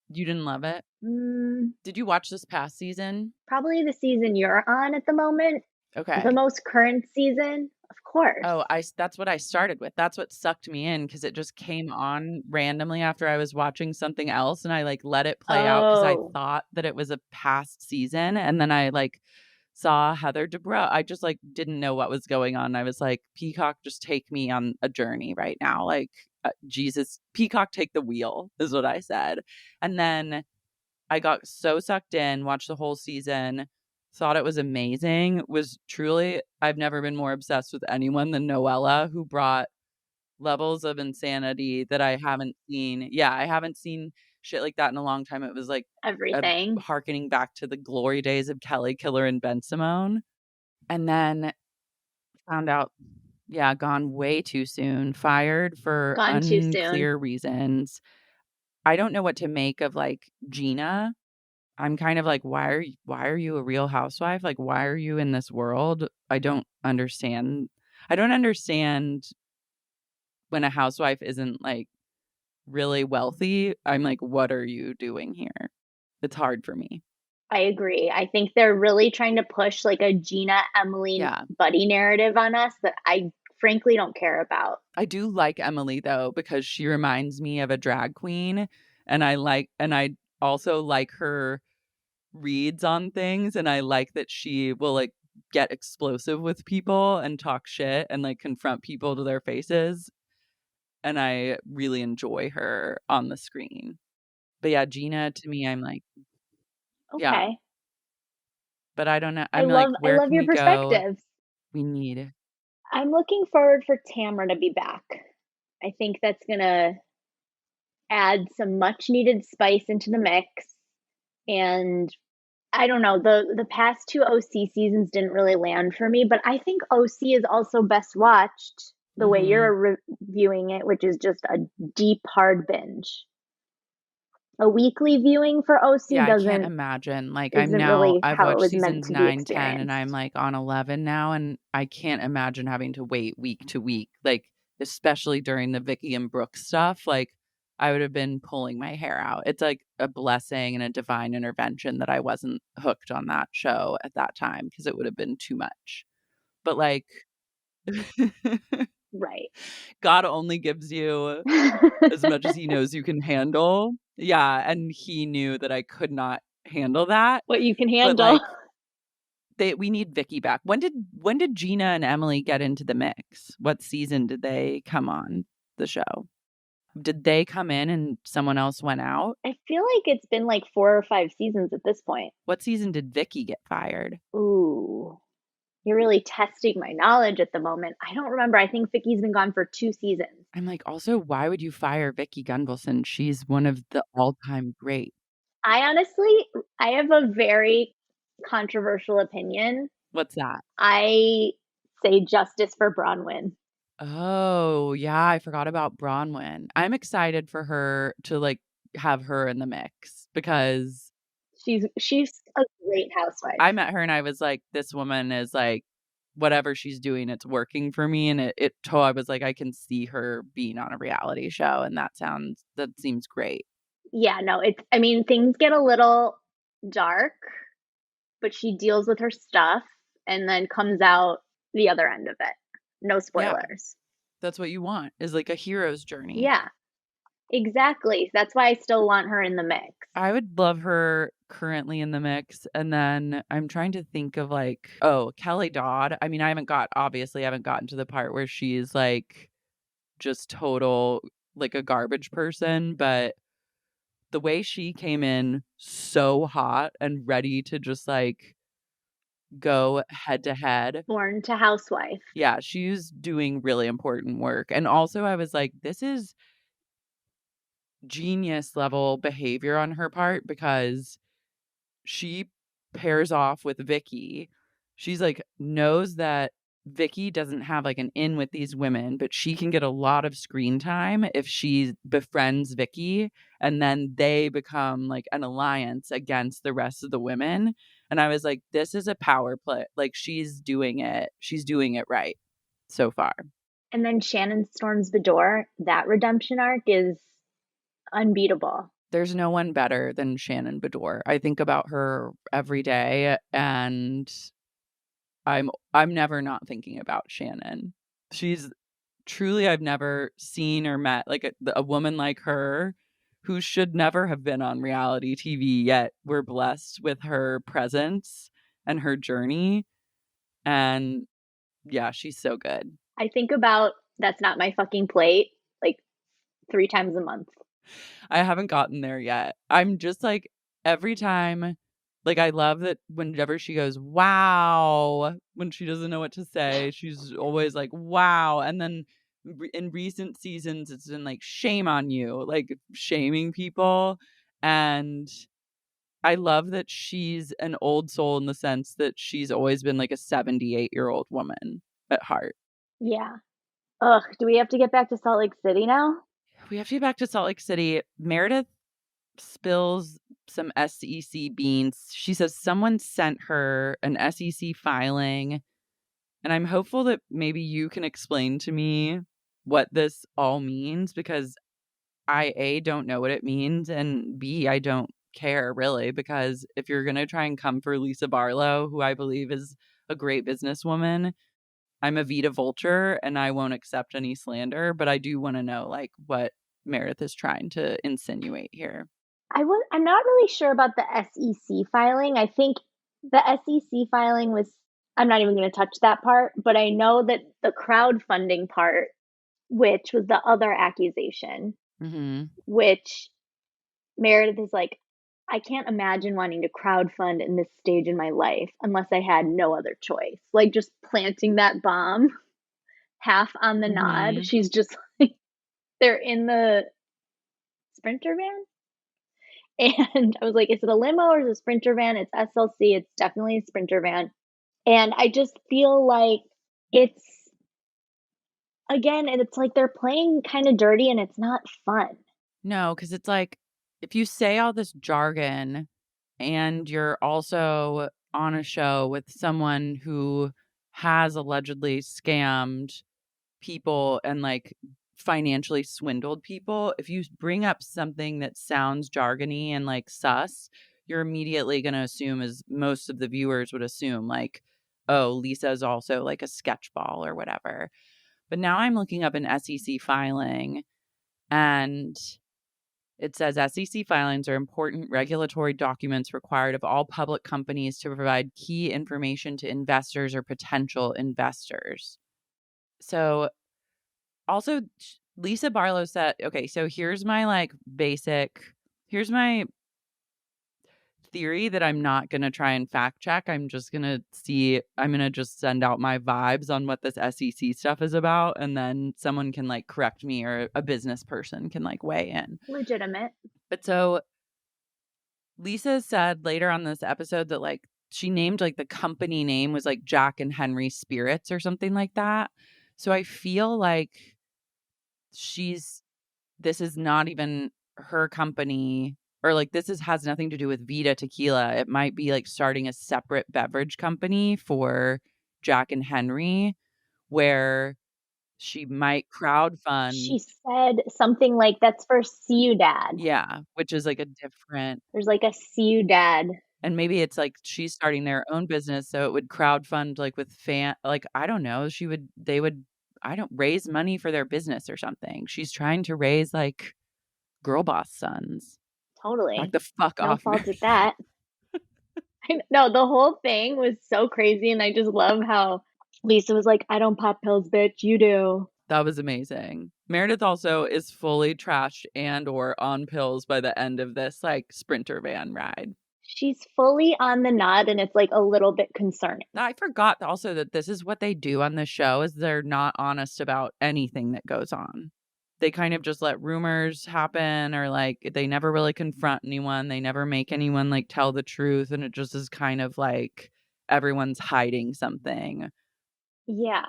you didn't love it? Mm, Did you watch this past season? probably the season you're on at the moment, the Okay. most current season, of course. Oh, that's what I started with. That's what sucked me in because it just came on randomly after I was watching something else and I like let it play out because I Oh, thought that it was a past season and then I like saw Heather Dubrow. I just like didn't know what was going on. I was like, Peacock, just take me on a journey right now. Like, Jesus, Peacock, take the wheel, is what I said. And then I got so sucked in, watched the whole season, thought it was amazing. Was truly, I've never been more obsessed with anyone than Noella, who brought levels of insanity that I haven't seen. Yeah, I haven't seen shit like that in a long time. It was like a Everything. harkening back to the glory days of Kelly Killer and Ben Simone. And then found out, yeah, gone way too soon, fired for Gone too soon. unclear reasons. I don't know what to make of like Gina. I'm kind of like, why are you a real housewife? Like, why are you in this world? I don't understand. I don't understand when a housewife isn't like really wealthy. I'm like, what are you doing here? It's hard for me. I agree. I think they're really trying to push like a Gina Emily Yeah. buddy narrative on us that I frankly don't care about. I do like Emily though, because she reminds me of a drag queen. And I also like her reads on things. And I like that she will like get explosive with people and talk shit and like confront people to their faces. And I really enjoy her on the screen. But yeah, Gina to me, I'm like, yeah, Okay. but I don't know. I I'm like, love I where love can your we go? perspectives. We need, I'm looking forward for Tamra to be back. I think that's gonna add some much needed spice into the mix. And I don't know, the past two OC seasons didn't really land for me, but I think OC is also best watched the way mm-hmm. you're reviewing it, which is just a deep hard binge. A weekly viewing for Yeah, OC I can't doesn't imagine. Like isn't really I've how it watched was meant seasons to be 9, 10, and I'm experienced. like on 11 now, and I can't imagine having to wait week to week. Like, especially during the Vicky and Brooke stuff, like I would have been pulling my hair out. It's like a blessing and a divine intervention that I wasn't hooked on that show at that time, because it would have been too much. But like Right. God only gives you as much as he knows you can handle. Yeah, and he knew that I could not handle that. What you can But handle. like we need Vicky back. When did Gina and Emily get into the mix? What season did they come on the show? Did they come in and someone else went out? I feel like it's been like 4 or 5 seasons at this point. What season did Vicky get fired? Ooh, you're really testing my knowledge at the moment. I don't remember. I think Vicky's been gone for 2 seasons. I'm like, also, why would you fire Vicky Gunvalson? She's one of the all-time great. I have a very controversial opinion. What's that? I say justice for Bronwyn. Oh, yeah, I forgot about Bronwyn. I'm excited for her to like have her in the mix, because She's a great housewife. I met her and I was like, this woman is like, whatever she's doing, it's working for me. And I was like, I can see her being on a reality show. And that seems great. Yeah, no, I mean, things get a little dark, but she deals with her stuff and then comes out the other end of it. No Yeah, spoilers. that's what you want, is like a hero's journey. Yeah, exactly. That's why I still want her in the mix. I would love her currently in the mix. And then I'm trying to think of like, oh, Kelly Dodd. I mean, obviously I haven't gotten to the part where she's like just total, like a garbage person, but the way she came in so hot and ready to just like go head to head. Born to housewife. Yeah, she's doing really important work. And also I was like, this is genius level behavior on her part, because she pairs off with Vicky. She's like, knows that Vicky doesn't have like an in with these women, but she can get a lot of screen time if she befriends Vicky, and then they become like an alliance against the rest of the women. And I was like, this is a power play. Like, she's doing it. She's doing it right so far. And then Shannon storms the door. That redemption arc is unbeatable. There's no one better than Shannon Bedore. I think about her every day, and I'm never not thinking about Shannon. She's truly, I've never seen or met like a woman like her, who should never have been on reality TV, yet we're blessed with her presence and her journey. And yeah, she's so good. I think about That's Not My Fucking Plate like 3 times a month. I haven't gotten there yet. I'm just like, every time, like, I love that whenever she goes, wow, when she doesn't know what to say, she's always like, wow. And then in recent seasons, it's been like, shame on you, like shaming people. And I love that she's an old soul in the sense that she's always been like a 78-year-old woman at heart. Yeah. Ugh, do we have to get back to Salt Lake City now? We have to get back to Salt Lake City. Meredith spills some SEC beans. She says someone sent her an SEC filing, and I'm hopeful that maybe you can explain to me what this all means, because I A, don't know what it means, and B, I don't care really, because if you're going to try and come for Lisa Barlow, who I believe is a great businesswoman, I'm a Vita vulture and I won't accept any slander, but I do want to know like what Meredith is trying to insinuate here. I'm not really sure about the SEC filing. I think the SEC filing was, I'm not even going to touch that part, but I know that the crowdfunding part, which was the other accusation, Mm-hmm. which Meredith is like, I can't imagine wanting to crowdfund in this stage in my life unless I had no other choice. Like just planting that bomb half on the nod. Mm-hmm. She's just like, they're in the Sprinter van. And I was like, is it a limo or is it a Sprinter van? It's SLC. It's definitely a Sprinter van. And I just feel like it's, again, and it's like they're playing kind of dirty and it's not fun. No, because it's like if you say all this jargon and you're also on a show with someone who has allegedly scammed people and like financially swindled people, if you bring up something that sounds jargony and like sus, you're immediately going to assume, as most of the viewers would assume, like, oh, Lisa is also like a sketchball or whatever. But now I'm looking up an SEC filing, and it says SEC filings are important regulatory documents required of all public companies to provide key information to investors or potential investors. So also, Lisa Barlow said, okay, so here's my like here's my theory that I'm not going to try and fact check. I'm going to just send out my vibes on what this SEC stuff is about. And then someone can like correct me, or a business person can like weigh in. Legitimate. But so Lisa said later on this episode that like she named like the company name was like Jack and Henry Spirits or something like that. So I feel like this is not even her company, or like has nothing to do with Vita Tequila. It might be like starting a separate beverage company for Jack and Henry, where she might She crowdfund. said something like, that's for See You Dad. Yeah, which is like a different, There's like a See You Dad. and maybe it's like she's starting their own business, so it would crowdfund like with like I don't know, they would I don't raise money for their business or something. She's trying to raise like girl boss sons. Back Totally. the fuck No off, fault Mary. at that. No, the whole thing was so crazy. And I just love how Lisa was like, I don't pop pills, bitch. You do. That was amazing. Meredith also is fully trashed and or on pills by the end of this like sprinter van ride. She's fully on the nod and it's like a little bit concerning. I forgot also that this is what they do on the show, is they're not honest about anything that goes on. They kind of just let rumors happen, or like they never really confront anyone. They never make anyone like tell the truth, and it just is kind of like everyone's hiding something. Yeah.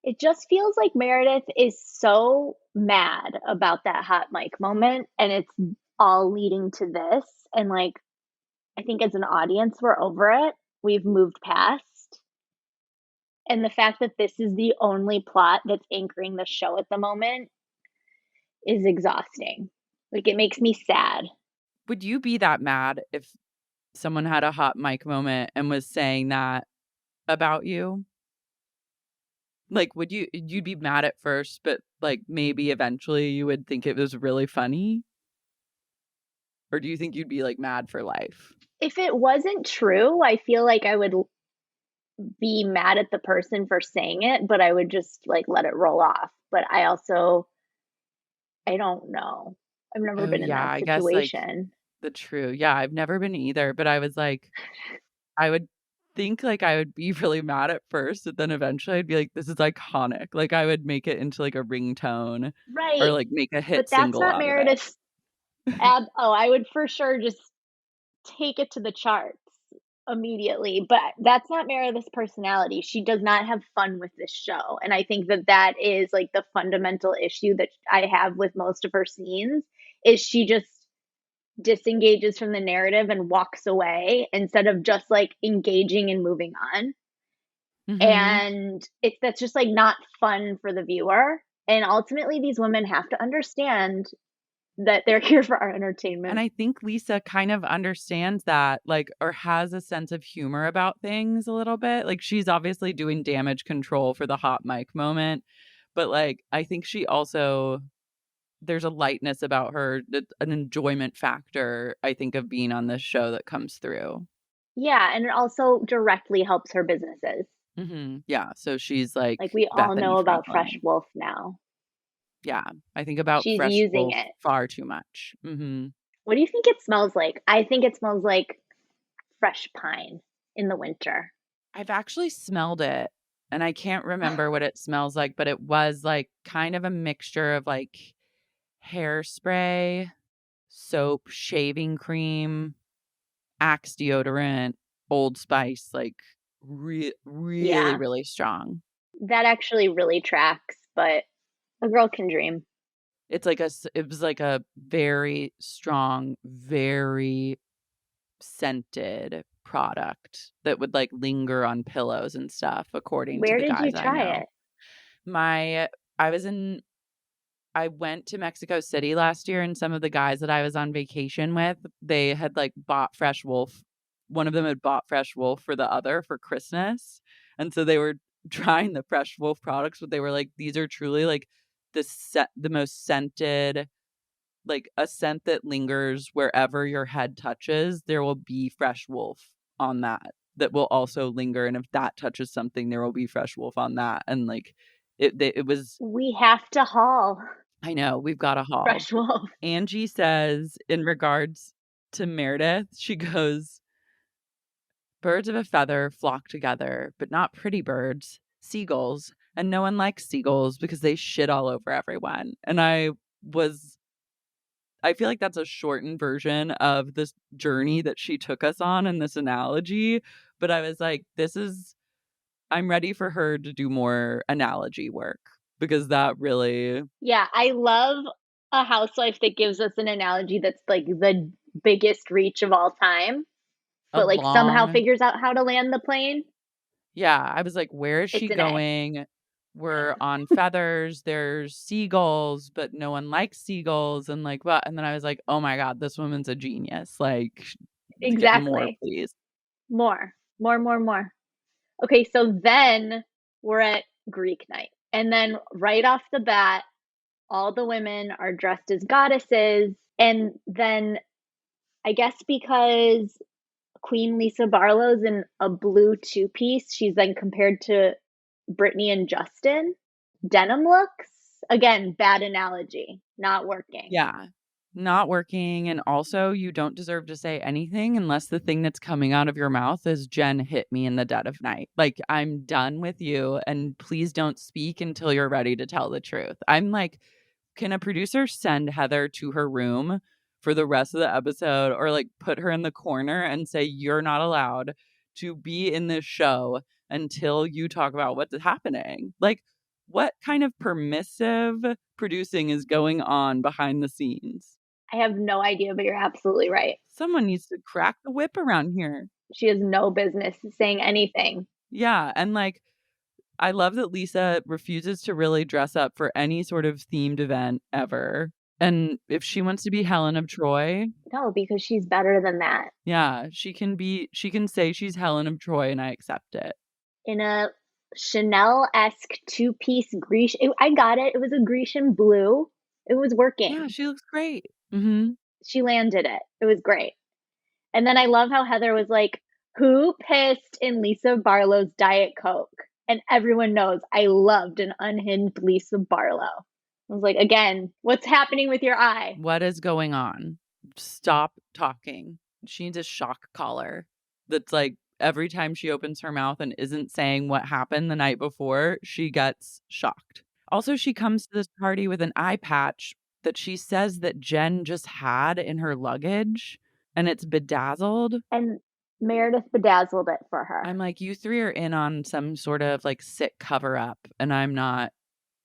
It just feels like Meredith is so mad about that hot mic moment and it's all leading to this. And like, I think as an audience, we're over it. We've moved past. And the fact that this is the only plot that's anchoring the show at the moment is exhausting. Like, it makes me sad. Would you be that mad if someone had a hot mic moment and was saying that about you? Like, you'd be mad at first, but like maybe eventually you would think it was really funny? Or do you think you'd be like mad for life? if it wasn't true, I feel like I would be mad at the person for saying it, but I would just like let it roll off. But I don't know. I've never Oh, been in yeah, that I guess, like, situation. the true yeah, I've never been either, but I was like I would think, like, I would be really mad at first, but then eventually I'd be like, "This is iconic." Like, I would make it into, like, a ringtone or, Right. like, make a But hit that's single not out of it. Meredith's I would for sure just take it to the charts immediately, but that's not Meredith's personality. She does not have fun with this show, and I think that that is, like, the fundamental issue that I have with most of her scenes, is she just disengages from the narrative and walks away instead of just, like, engaging and moving on, Mhm. and it's that's just, like, not fun for the viewer, and ultimately, these women have to understand that they're here for our And entertainment. I think Lisa kind of understands that, like, or has a sense of humor about things a little bit. Like, she's obviously doing damage control for the hot mic moment, but, like, I think she also there's a lightness about her, an enjoyment factor, I think, of being on this show that comes through. Yeah, and it also directly helps her businesses. Mhm. Yeah, so she's, like, Like, we all Bethany know about Fresh Frankel. Wolf now. Yeah, I think about She's Fresh using Wolf it. far too much. Mhm. What do you think it smells like? I think it smells like fresh pine in the winter. I've actually smelled it, and I can't remember what it smells like, but it was, like, kind of a mixture of, like, hairspray, soap, shaving cream, Axe deodorant, Old Spice, like, really, Yeah, really strong. that actually really tracks, but a girl can dream. It was like a very strong, very scented product that would, like, linger on pillows and stuff, according to Where the did you guys I try know. it? My I was in I went to Mexico City last year, and some of the guys that I was on vacation with, they had, like, bought Fresh Wolf. One of them had bought Fresh Wolf for the other for Christmas, and so they were trying the Fresh Wolf products, but they were like, "These are truly, like, the most scented like, a scent that lingers wherever your head touches, there will be Fresh Wolf on that, that will also linger, and if that touches something, there will be Fresh Wolf on that," and, like, it was We have to haul I know, we've got a haul. Fresh Wolf. Angie says in regards to Meredith, she goes, "Birds of a feather flock together, but not pretty birds, seagulls, and no one likes seagulls because they shit all over everyone." And was I feel like that's a shortened version of this journey that she took us on in this analogy, but I was like, I'm ready for her to do more analogy work because that really Yeah, I love a housewife that gives us an analogy that's, like, the biggest reach of all time, a but, like, somehow long figures out how to land the plane. yeah, I was like, "Where is she It's an A. going? We're on feathers, there's seagulls, but no one likes seagulls," and, like, what? And then I was like, "Oh my god, this woman's a genius, like, get more, Exactly. please." More. More, more, more. Okay, so then we're at Greek night. And then right off the bat, all the women are dressed as goddesses. And then I guess because Queen Lisa Barlow's in a blue two piece, she's then compared to Brittany and Justin. Denim looks. Again, bad analogy. Not working. Yeah. Not working, and also you don't deserve to say anything unless the thing that's coming out of your mouth is, "Jen hit me in the dead of night." Like, I'm done with you, and please don't speak until you're ready to tell the truth. I'm like, can a producer send Heather to her room for the rest of the episode or, like, put her in the corner and say, "You're not allowed to be in this show until you talk about what's happening?" Like, what kind of permissive producing is going on behind the scenes? I have no idea, but you're absolutely right. Someone needs to crack the whip around here. She has no business saying anything. Yeah, and, like, I love that Lisa refuses to really dress up for any sort of themed event ever, and if she wants to be Helen of Troy, No, because she's better than that. yeah, she can say she's Helen of Troy, and I accept it. In a Chanel-esque two-piece Grecian. I got it. It was a Grecian blue. It was Yeah, working. she looks great. Mhm. She landed it. It was great. And then I love how Heather was like, who pissed in Lisa Barlow's Diet Coke? And everyone knows I loved an unhinged Lisa Barlow. I was like, again, what's happening with your eye? What is going on? Stop talking. She needs a shock collar that's like every time she opens her mouth and isn't saying what happened the night before, she gets shocked. Also, she comes to this party with an eye patch that she says that Jen just had in her luggage and it's bedazzled. And Meredith bedazzled it for her. I'm like, you three are in on some sort of like sick cover up, and I'm not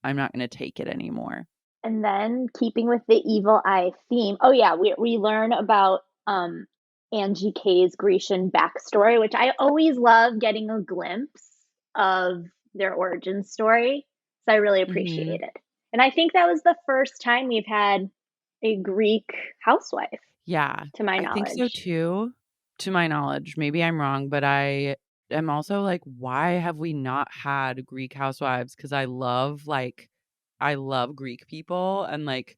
going to take it anymore. And then keeping with the evil eye theme, oh yeah, we learn about Angie K's Grecian backstory, which I always love getting a glimpse of their origin story. So I really appreciate it. And I think that was the first time we've had a Greek housewife. Yeah. To my knowledge. I think so too. To my knowledge. Maybe I'm wrong, but I am also like, why have we not had Greek housewives? Because I love Greek people and like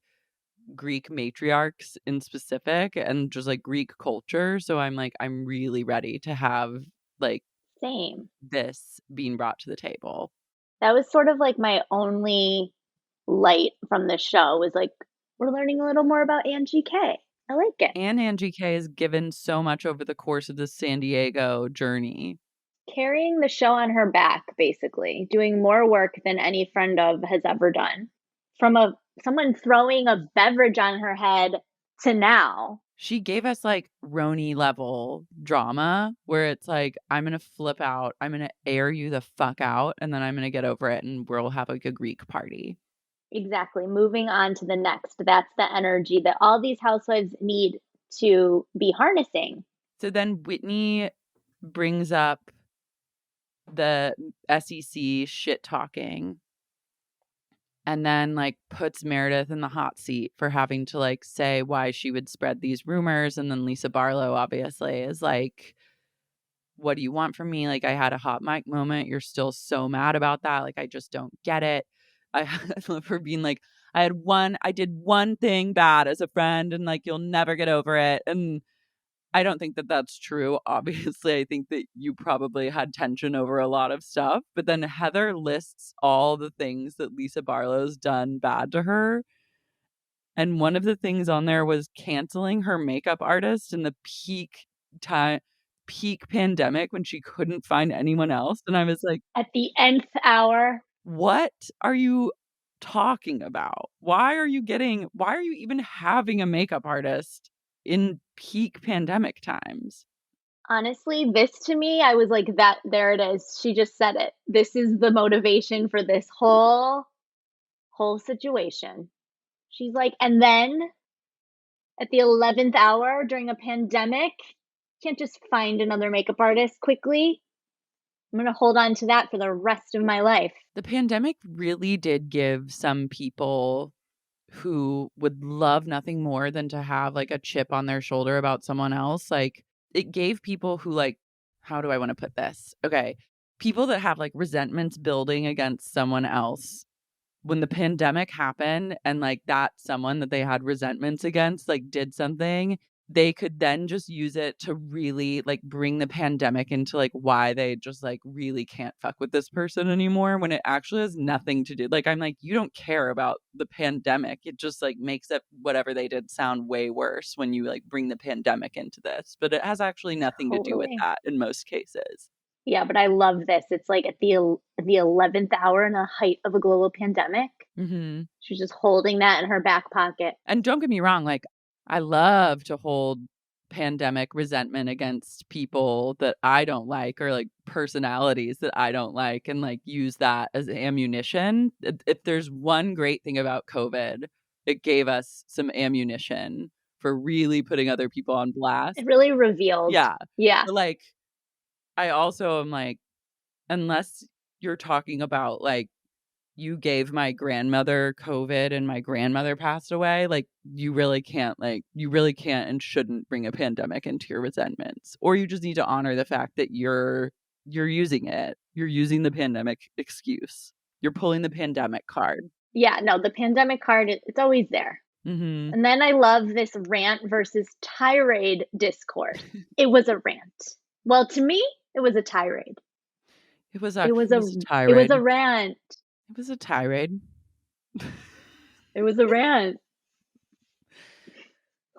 Greek matriarchs in specific and just like Greek culture. So I'm like, I'm really ready to have like same this being brought to the table. That was sort of like my only light from the show was like, we're learning a little more about Angie K. I like it. And Angie K has given so much over the course of the San Diego journey. Carrying the show on her back, basically, doing more work than any friend of has ever done. From someone throwing a beverage on her head to now. She gave us like Roni level drama where it's like, I'm going to flip out. I'm going to air you the fuck out. And then I'm going to get over it and we'll have like a Greek party. Exactly. Moving on to the next. That's the energy that all these housewives need to be harnessing. So then Whitney brings up the SEC shit talking and then like puts Meredith in the hot seat for having to like say why she would spread these rumors. And then Lisa Barlow obviously is like, what do you want from me? Like, I had a hot mic moment. You're still so mad about that. Like, I just don't get it. I love her being like, I did one thing bad as a friend and like, you'll never get over it. And I don't think that that's true. Obviously, I think that you probably had tension over a lot of stuff. But then Heather lists all the things that Lisa Barlow's done bad to her. And one of the things on there was canceling her makeup artist in the peak pandemic when she couldn't find anyone else. And I was like, at the nth hour. What are you talking about? Why are you even having a makeup artist in peak pandemic times? Honestly, this to me, I was like, that there it is. She just said it. This is the motivation for this whole situation. She's like, and then at the 11th hour during a pandemic, can't just find another makeup artist quickly. I'm going to hold on to that for the rest of my life. The pandemic really did give some people who would love nothing more than to have like a chip on their shoulder about someone else. Like it gave people who like, how do I want to put this? Okay. People that have like resentments building against someone else. When the pandemic happened and like that someone that they had resentments against like did something, they could then just use it to really like bring the pandemic into like why they just like really can't fuck with this person anymore when it actually has nothing to do. Like I'm like, you don't care about the pandemic. It just like makes it whatever they did sound way worse when you like bring the pandemic into this. But it has actually nothing to do with that in most cases. Yeah, but I love this. It's like at the 11th hour in the height of a global pandemic. Mm-hmm. She's just holding that in her back pocket. And don't get me wrong, like I love to hold pandemic resentment against people that I don't like or like personalities that I don't like and like use that as ammunition. If there's one great thing about COVID, it gave us some ammunition for really putting other people on blast. It really revealed. Yeah. Yeah. But like, I also am like, unless you're talking about like, you gave my grandmother COVID and my grandmother passed away, like you really can't and shouldn't bring a pandemic into your resentments. Or you just need to honor the fact that you're using it. You're using the pandemic excuse. You're pulling the pandemic card. Yeah, no, the pandemic card, it's always there. Mm-hmm. And then I love this rant versus tirade discourse. It was a rant. Well, to me, it was a tirade. It was It was a a it was tirade. a rant. It was a tirade. It was a rant.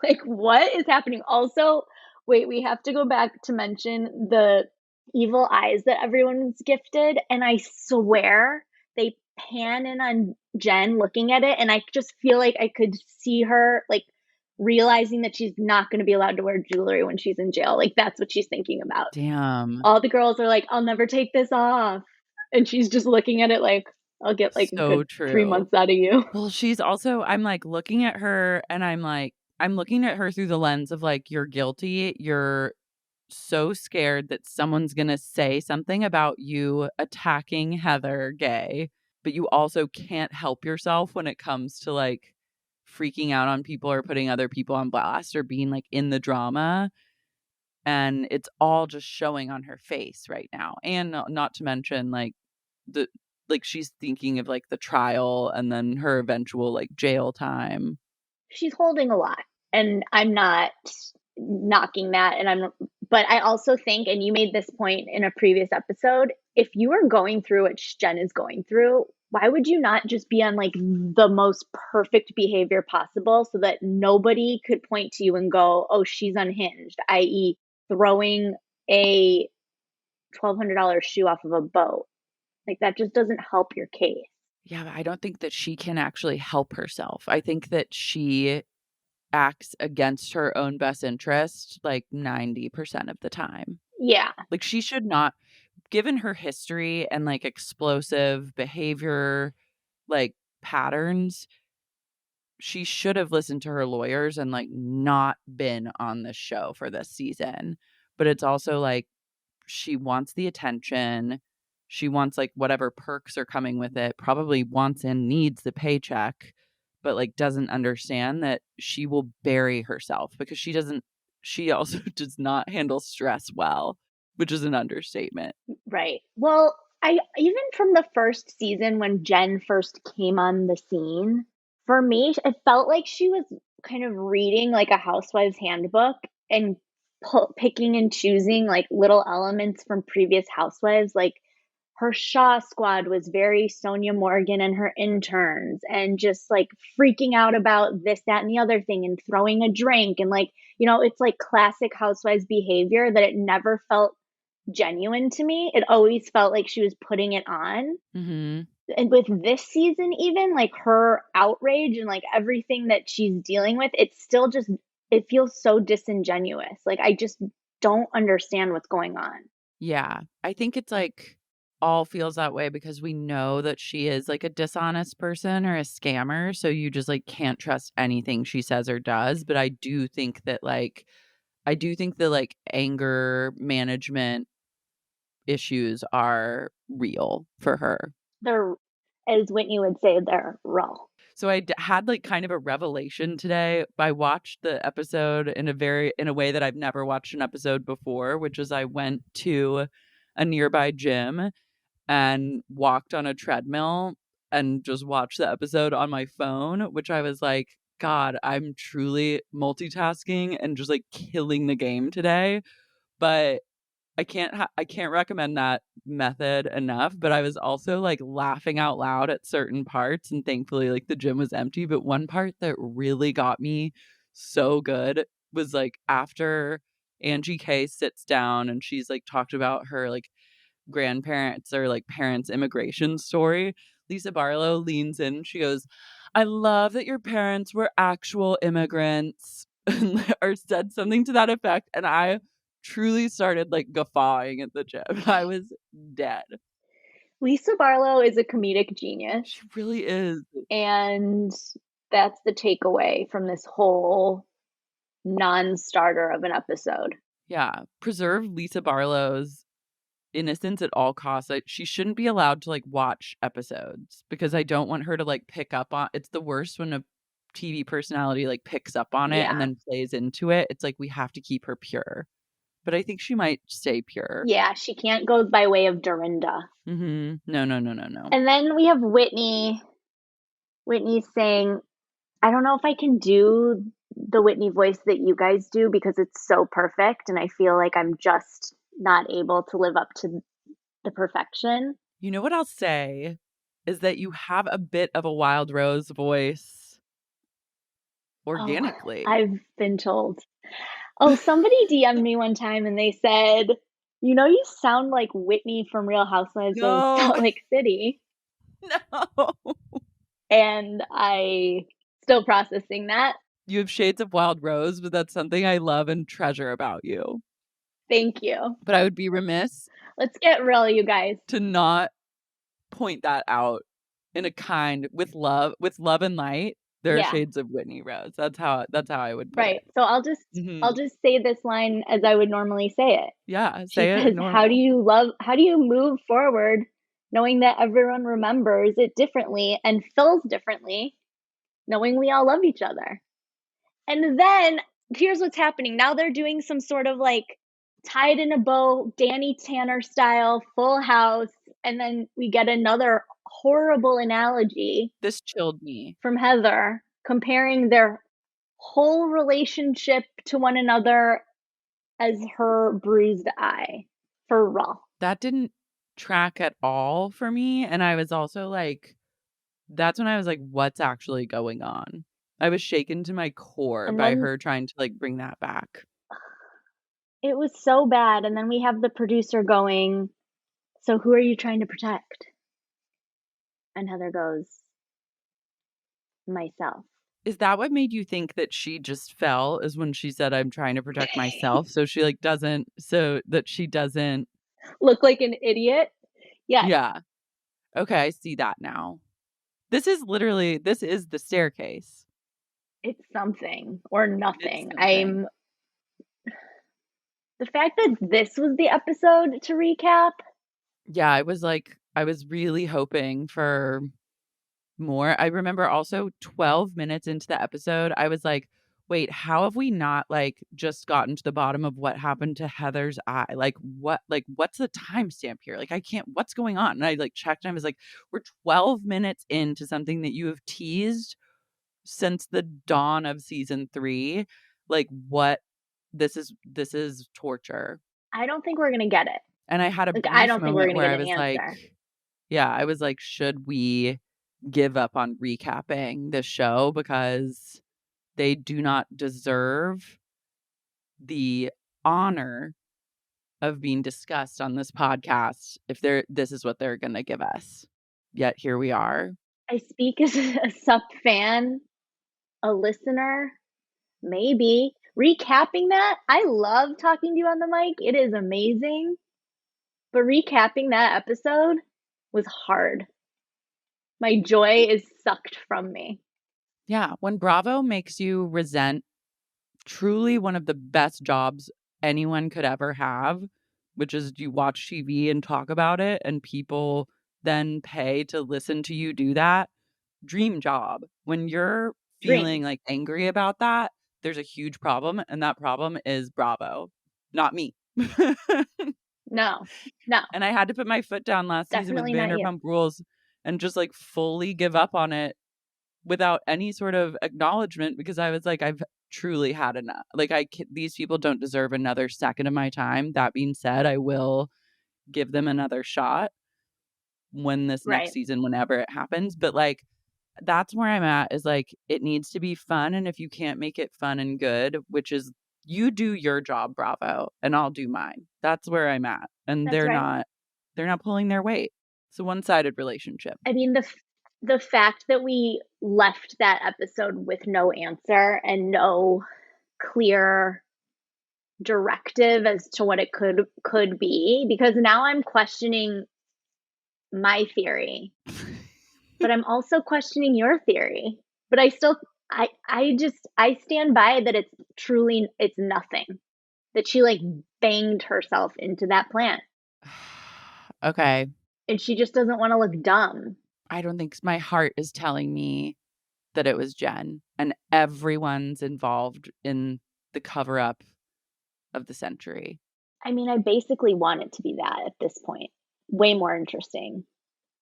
Like, what is happening? Also, wait, we have to go back to mention the evil eyes that everyone's gifted. And I swear they pan in on Jen looking at it. And I just feel like I could see her like realizing that she's not going to be allowed to wear jewelry when she's in jail. Like, that's what she's thinking about. Damn. All the girls are like, I'll never take this off. And she's just looking at it like, I'll get like a So good 3 true. months out of you. Well, she's also, I'm like looking at her and I'm looking at her through the lens of like, you're guilty. You're so scared that someone's going to say something about you attacking Heather Gay, but you also can't help yourself when it comes to like freaking out on people or putting other people on blast or being like in the drama. And it's all just showing on her face right now. And not to mention like the like she's thinking of like the trial and then her eventual like jail time. She's holding a lot, and I'm not knocking that. But I also think, and you made this point in a previous episode, if you are going through what Jen is going through, why would you not just be on like the most perfect behavior possible so that nobody could point to you and go, oh, she's unhinged, i.e., throwing a $1,200 shoe off of a boat? Like, that just doesn't help your case. Yeah, but I don't think that she can actually help herself. I think that she acts against her own best interest like 90% of the time. Yeah. Like she should not, given her history and like explosive behavior like patterns, she should have listened to her lawyers and like not been on this show for this season. But it's also like she wants the attention. She wants like whatever perks are coming with it, probably wants and needs the paycheck, but like doesn't understand that she will bury herself because she also does not handle stress well, which is an understatement. Right. Well, I even from the first season when Jen first came on the scene, for me, it felt like she was kind of reading like a housewife's handbook and picking and choosing like little elements from previous housewives. Like her Shaw squad was very Sonia Morgan and her interns, and just like freaking out about this, that, and the other thing, and throwing a drink. And like, it's like classic housewives behavior that it never felt genuine to me. It always felt like she was putting it on. Mm-hmm. And with this season, even like her outrage and like everything that she's dealing with, it's still just, it feels so disingenuous. Like, I just don't understand what's going on. Yeah. I think it's like all feels that way because we know that she is like a dishonest person or a scammer. So you just like can't trust anything she says or does. But I do think that like anger management issues are real for her. They're, as Whitney would say, they're raw. So I had like kind of a revelation today. I watched the episode in a way that I've never watched an episode before, which is I went to a nearby gym and walked on a treadmill and just watched the episode on my phone, which I was like, God, I'm truly multitasking and just like killing the game today. But I can't recommend that method enough, but I was also like laughing out loud at certain parts, and thankfully like the gym was empty, but one part that really got me so good was like after Angie K sits down and she's like talked about her like grandparents or like parents immigration story. Lisa Barlow leans in, she goes, "I love that your parents were actual immigrants," or said something to that effect, and I truly started like guffawing at the gym. I was dead. Lisa Barlow is a comedic genius. She really is. And that's the takeaway from this whole non-starter of an episode. Yeah. Preserve Lisa Barlow's innocence at all costs. She shouldn't be allowed to like watch episodes because I don't want her to like pick up on it's the worst when a TV personality like picks up on it and Yeah. then plays into it. It's like we have to keep her pure. But I think she might stay pure. Yeah, she can't go by way of Dorinda. Mm-hmm. No. And then we have Whitney. Whitney saying, I don't know if I can do the Whitney voice that you guys do because it's so perfect, and I feel like I'm just not able to live up to the perfection. You know what I'll say is that you have a bit of a Wild Rose voice Oh, organically. I've been told. Oh, somebody DM'd me one time and they said, you sound like Whitney from Real Housewives of No, Salt Lake City. no. And I still processing that. You have shades of Wild Rose, but that's something I love and treasure about you. Thank you. But I would be remiss Let's get real, you guys. to not point that out in a kind with love and light. There are Yeah, shades of Whitney Rose. That's how I would put right. it. So I'll Mhm. just say this line as I would normally say it. Yeah, She say it says, normal. how do you move forward knowing that everyone remembers it differently and feels differently, knowing we all love each other? And then here's what's happening. Now they're doing some sort of like tied in a bow, Danny Tanner style, full house. And then we get another horrible analogy This chilled me. from Heather comparing their whole relationship to one another as her bruised eye for Raw. That didn't track at all for me, and I was also like that's when I was like, "What's actually going on?" I was shaken to my core And by then her trying to, like, bring that back. it was so bad. And then we have the producer going, so who are you trying to protect? And Heather goes, myself. Is that what made you think that she just fell, is when she said, "I'm trying to protect myself," so she, like, doesn't so that she doesn't Look like an idiot? Yes, Yeah. Okay, I see that now. This is the staircase. it's something or It's nothing. something. The fact that this was the episode to recap. Yeah, I was really hoping for more. I remember also 12 minutes into the episode, I was like, "Wait, how have we not, like, just gotten to the bottom of what happened to Heather's eye? What's the timestamp here? Like, I can't what's going on?" And I, like, checked, and I was like, "We're 12 minutes into something that you have teased since the dawn of season 3. Like, what this is torture." I don't think we're gonna get it. And I had a Like, I brief don't think we're moment gonna where get I an was answer. like yeah, I was like, "Should we give up on recapping this show because they do not deserve the honor of being discussed on this podcast if this is what they're gonna give us." Yet here we are. I speak as a sup fan, a listener, maybe. Recapping that, I love talking to you on the mic. It is amazing. But recapping that episode was hard. My joy is sucked from me. Yeah, when Bravo makes you resent truly one of the best jobs anyone could ever have, which is you watch TV and talk about it, and people then pay to listen to you do that. Dream job. When you're Dream. feeling like angry about that, there's a huge problem, and that problem is Bravo, not me. No, no, And I had to put my foot down last season with definitely not you. Vanderpump Rules and just like fully give up on it without any sort of acknowledgement because I was like, I've truly had enough. Like, these people don't deserve another second of my time. That being said, I will give them another shot when this next Right. season, whenever it happens. But like, that's where I'm at is like, it needs to be fun. And if you can't make it fun and good, which is you do your job, Bravo, and I'll do mine. That's where I'm at. And That's right. they're not pulling their weight. It's a one-sided relationship. I mean, the fact that we left that episode with no answer and no clear directive as to what it could be, because now I'm questioning my theory, but I'm also questioning your theory. But I stand by that it's nothing. That she like banged herself into that plant Okay. and she just doesn't want to look dumb. I don't think my heart is telling me that it was Jen, and everyone's involved in the cover up of the century. I mean, I basically want it to be that at this point. Way more interesting,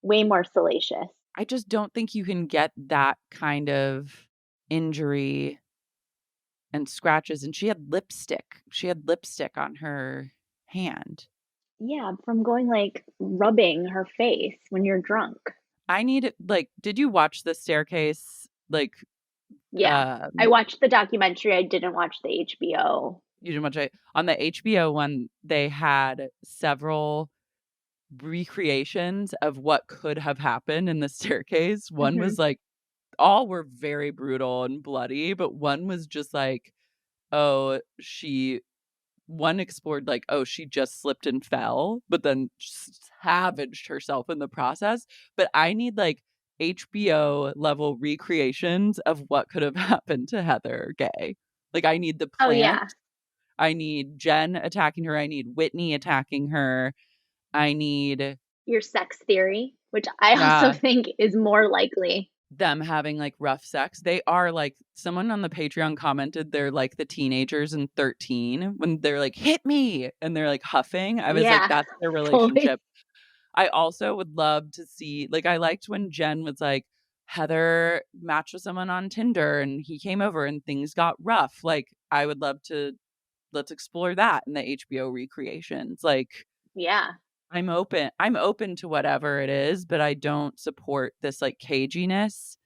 way more salacious. I just don't think you can get that kind of injury and scratches, and she had lipstick. She had lipstick on her hand. Yeah, from going like rubbing her face when you're drunk. I need like, did you watch the staircase? Like, Yeah. I watched the documentary. I didn't watch the HBO. you didn't watch it on the HBO one. They had several recreations of what could have happened in the staircase. One Hmm. was like, all were very brutal and bloody, but one was just like, oh, one explored like, oh, she just slipped and fell, but then savaged herself in the process. But I need like HBO level recreations of what could have happened to Heather Gay. Like, I need the Oh, plant. yeah. I need Jen attacking her. I need Whitney attacking her. I need, Your sex theory, which I also yeah, think is more likely. them having like rough sex. They are like, someone on the Patreon commented they're like the teenagers in 13 when they're like, hit me, and they're like huffing. I was like, Yeah, that's their fully. relationship. I also would love to see, like, I liked when Jen was like, Heather matched with someone on Tinder and he came over and things got rough. Like, I would love to, let's explore that in the HBO recreations. Like, Yeah. I'm open to whatever it is, but I don't support this like caginess,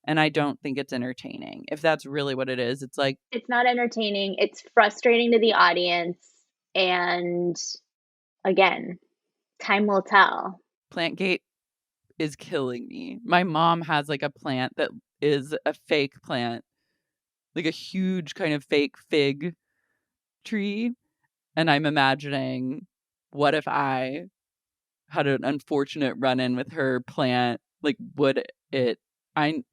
and I don't think it's entertaining. If that's really what it is, it's like It's not entertaining. It's frustrating to the audience. And again, time will tell. Plantgate is killing me. My mom has like a plant that is a fake plant, like a huge kind of fake fig tree. And I'm imagining, what if I had an unfortunate run in with her plant? Like, would it, I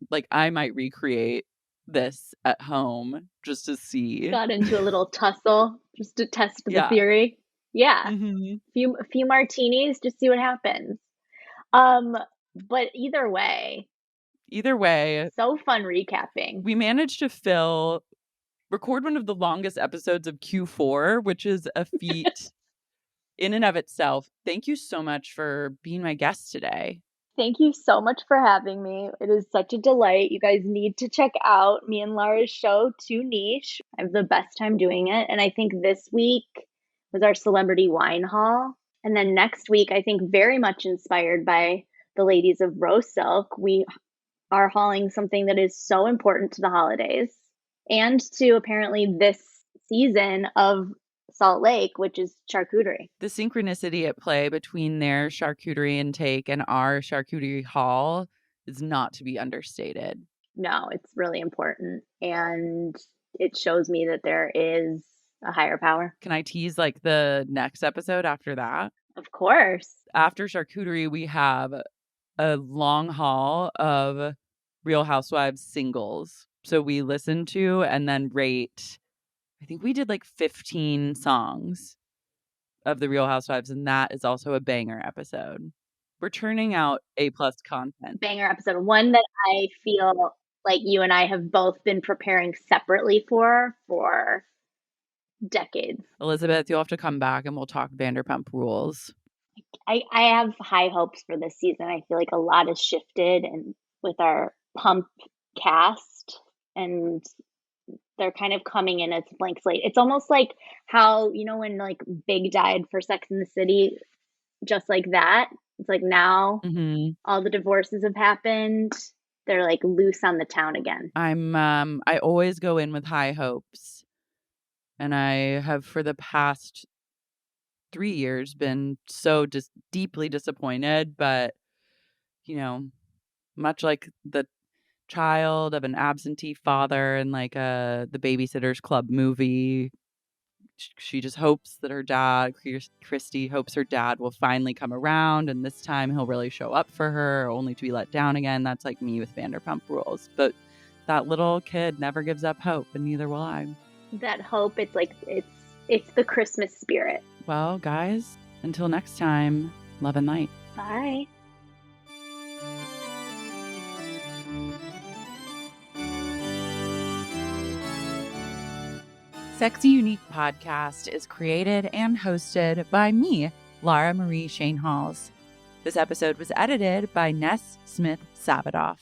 might recreate this at home just to see. Got into a little tussle just to test the Yeah. theory. Yeah. Hmm. A few martinis, just see what happens. Um, but Either way, so fun recapping. we managed to record one of the longest episodes of Q4, which is a feat in and of itself. Thank you so much for being my guest today. Thank you so much for having me. It is such a delight. You guys need to check out me and Lara's show, Too Niche. I have the best time doing it. And I think this week was our celebrity wine haul. And then next week, I think very much inspired by the ladies of RHOSLC, we are hauling something that is so important to the holidays and to apparently this season of Salt Lake, which is charcuterie. The synchronicity at play between their charcuterie intake and our charcuterie haul is not to be understated. No, it's really important. And it shows me that there is a higher power. Can I tease like the next episode after that? Of course. After charcuterie, we have a long haul of Real Housewives singles. So we listen to and then rate, I think we did like 15 songs of the Real Housewives, and that is also a banger episode. We're turning out A+ content. Banger episode. One that I feel like you and I have both been preparing separately for decades. Elizabeth, you'll have to come back and we'll talk Vanderpump Rules. I have high hopes for this season. I feel like a lot has shifted and with our pump cast, and they're kind of coming in as a blank slate. It's almost like how, when like Big died for Sex in the City, just like that. It's like now all the divorces have happened. They're like loose on the town again. I always go in with high hopes, and I have for the past 3 years been so just deeply disappointed, but much like the child of an absentee father in like the Babysitter's Club movie, she just hopes that her dad, Christy, hopes her dad will finally come around, and this time he'll really show up for her, only to be let down again. That's like me with Vanderpump Rules. But that little kid never gives up hope, and neither will I. That hope, it's like it's the Christmas spirit. Well, guys, until next time, love and light. Bye. Sexy Unique Podcast is created and hosted by me, Lara Marie Shane Halls. This episode was edited by Ness Smith Savadoff.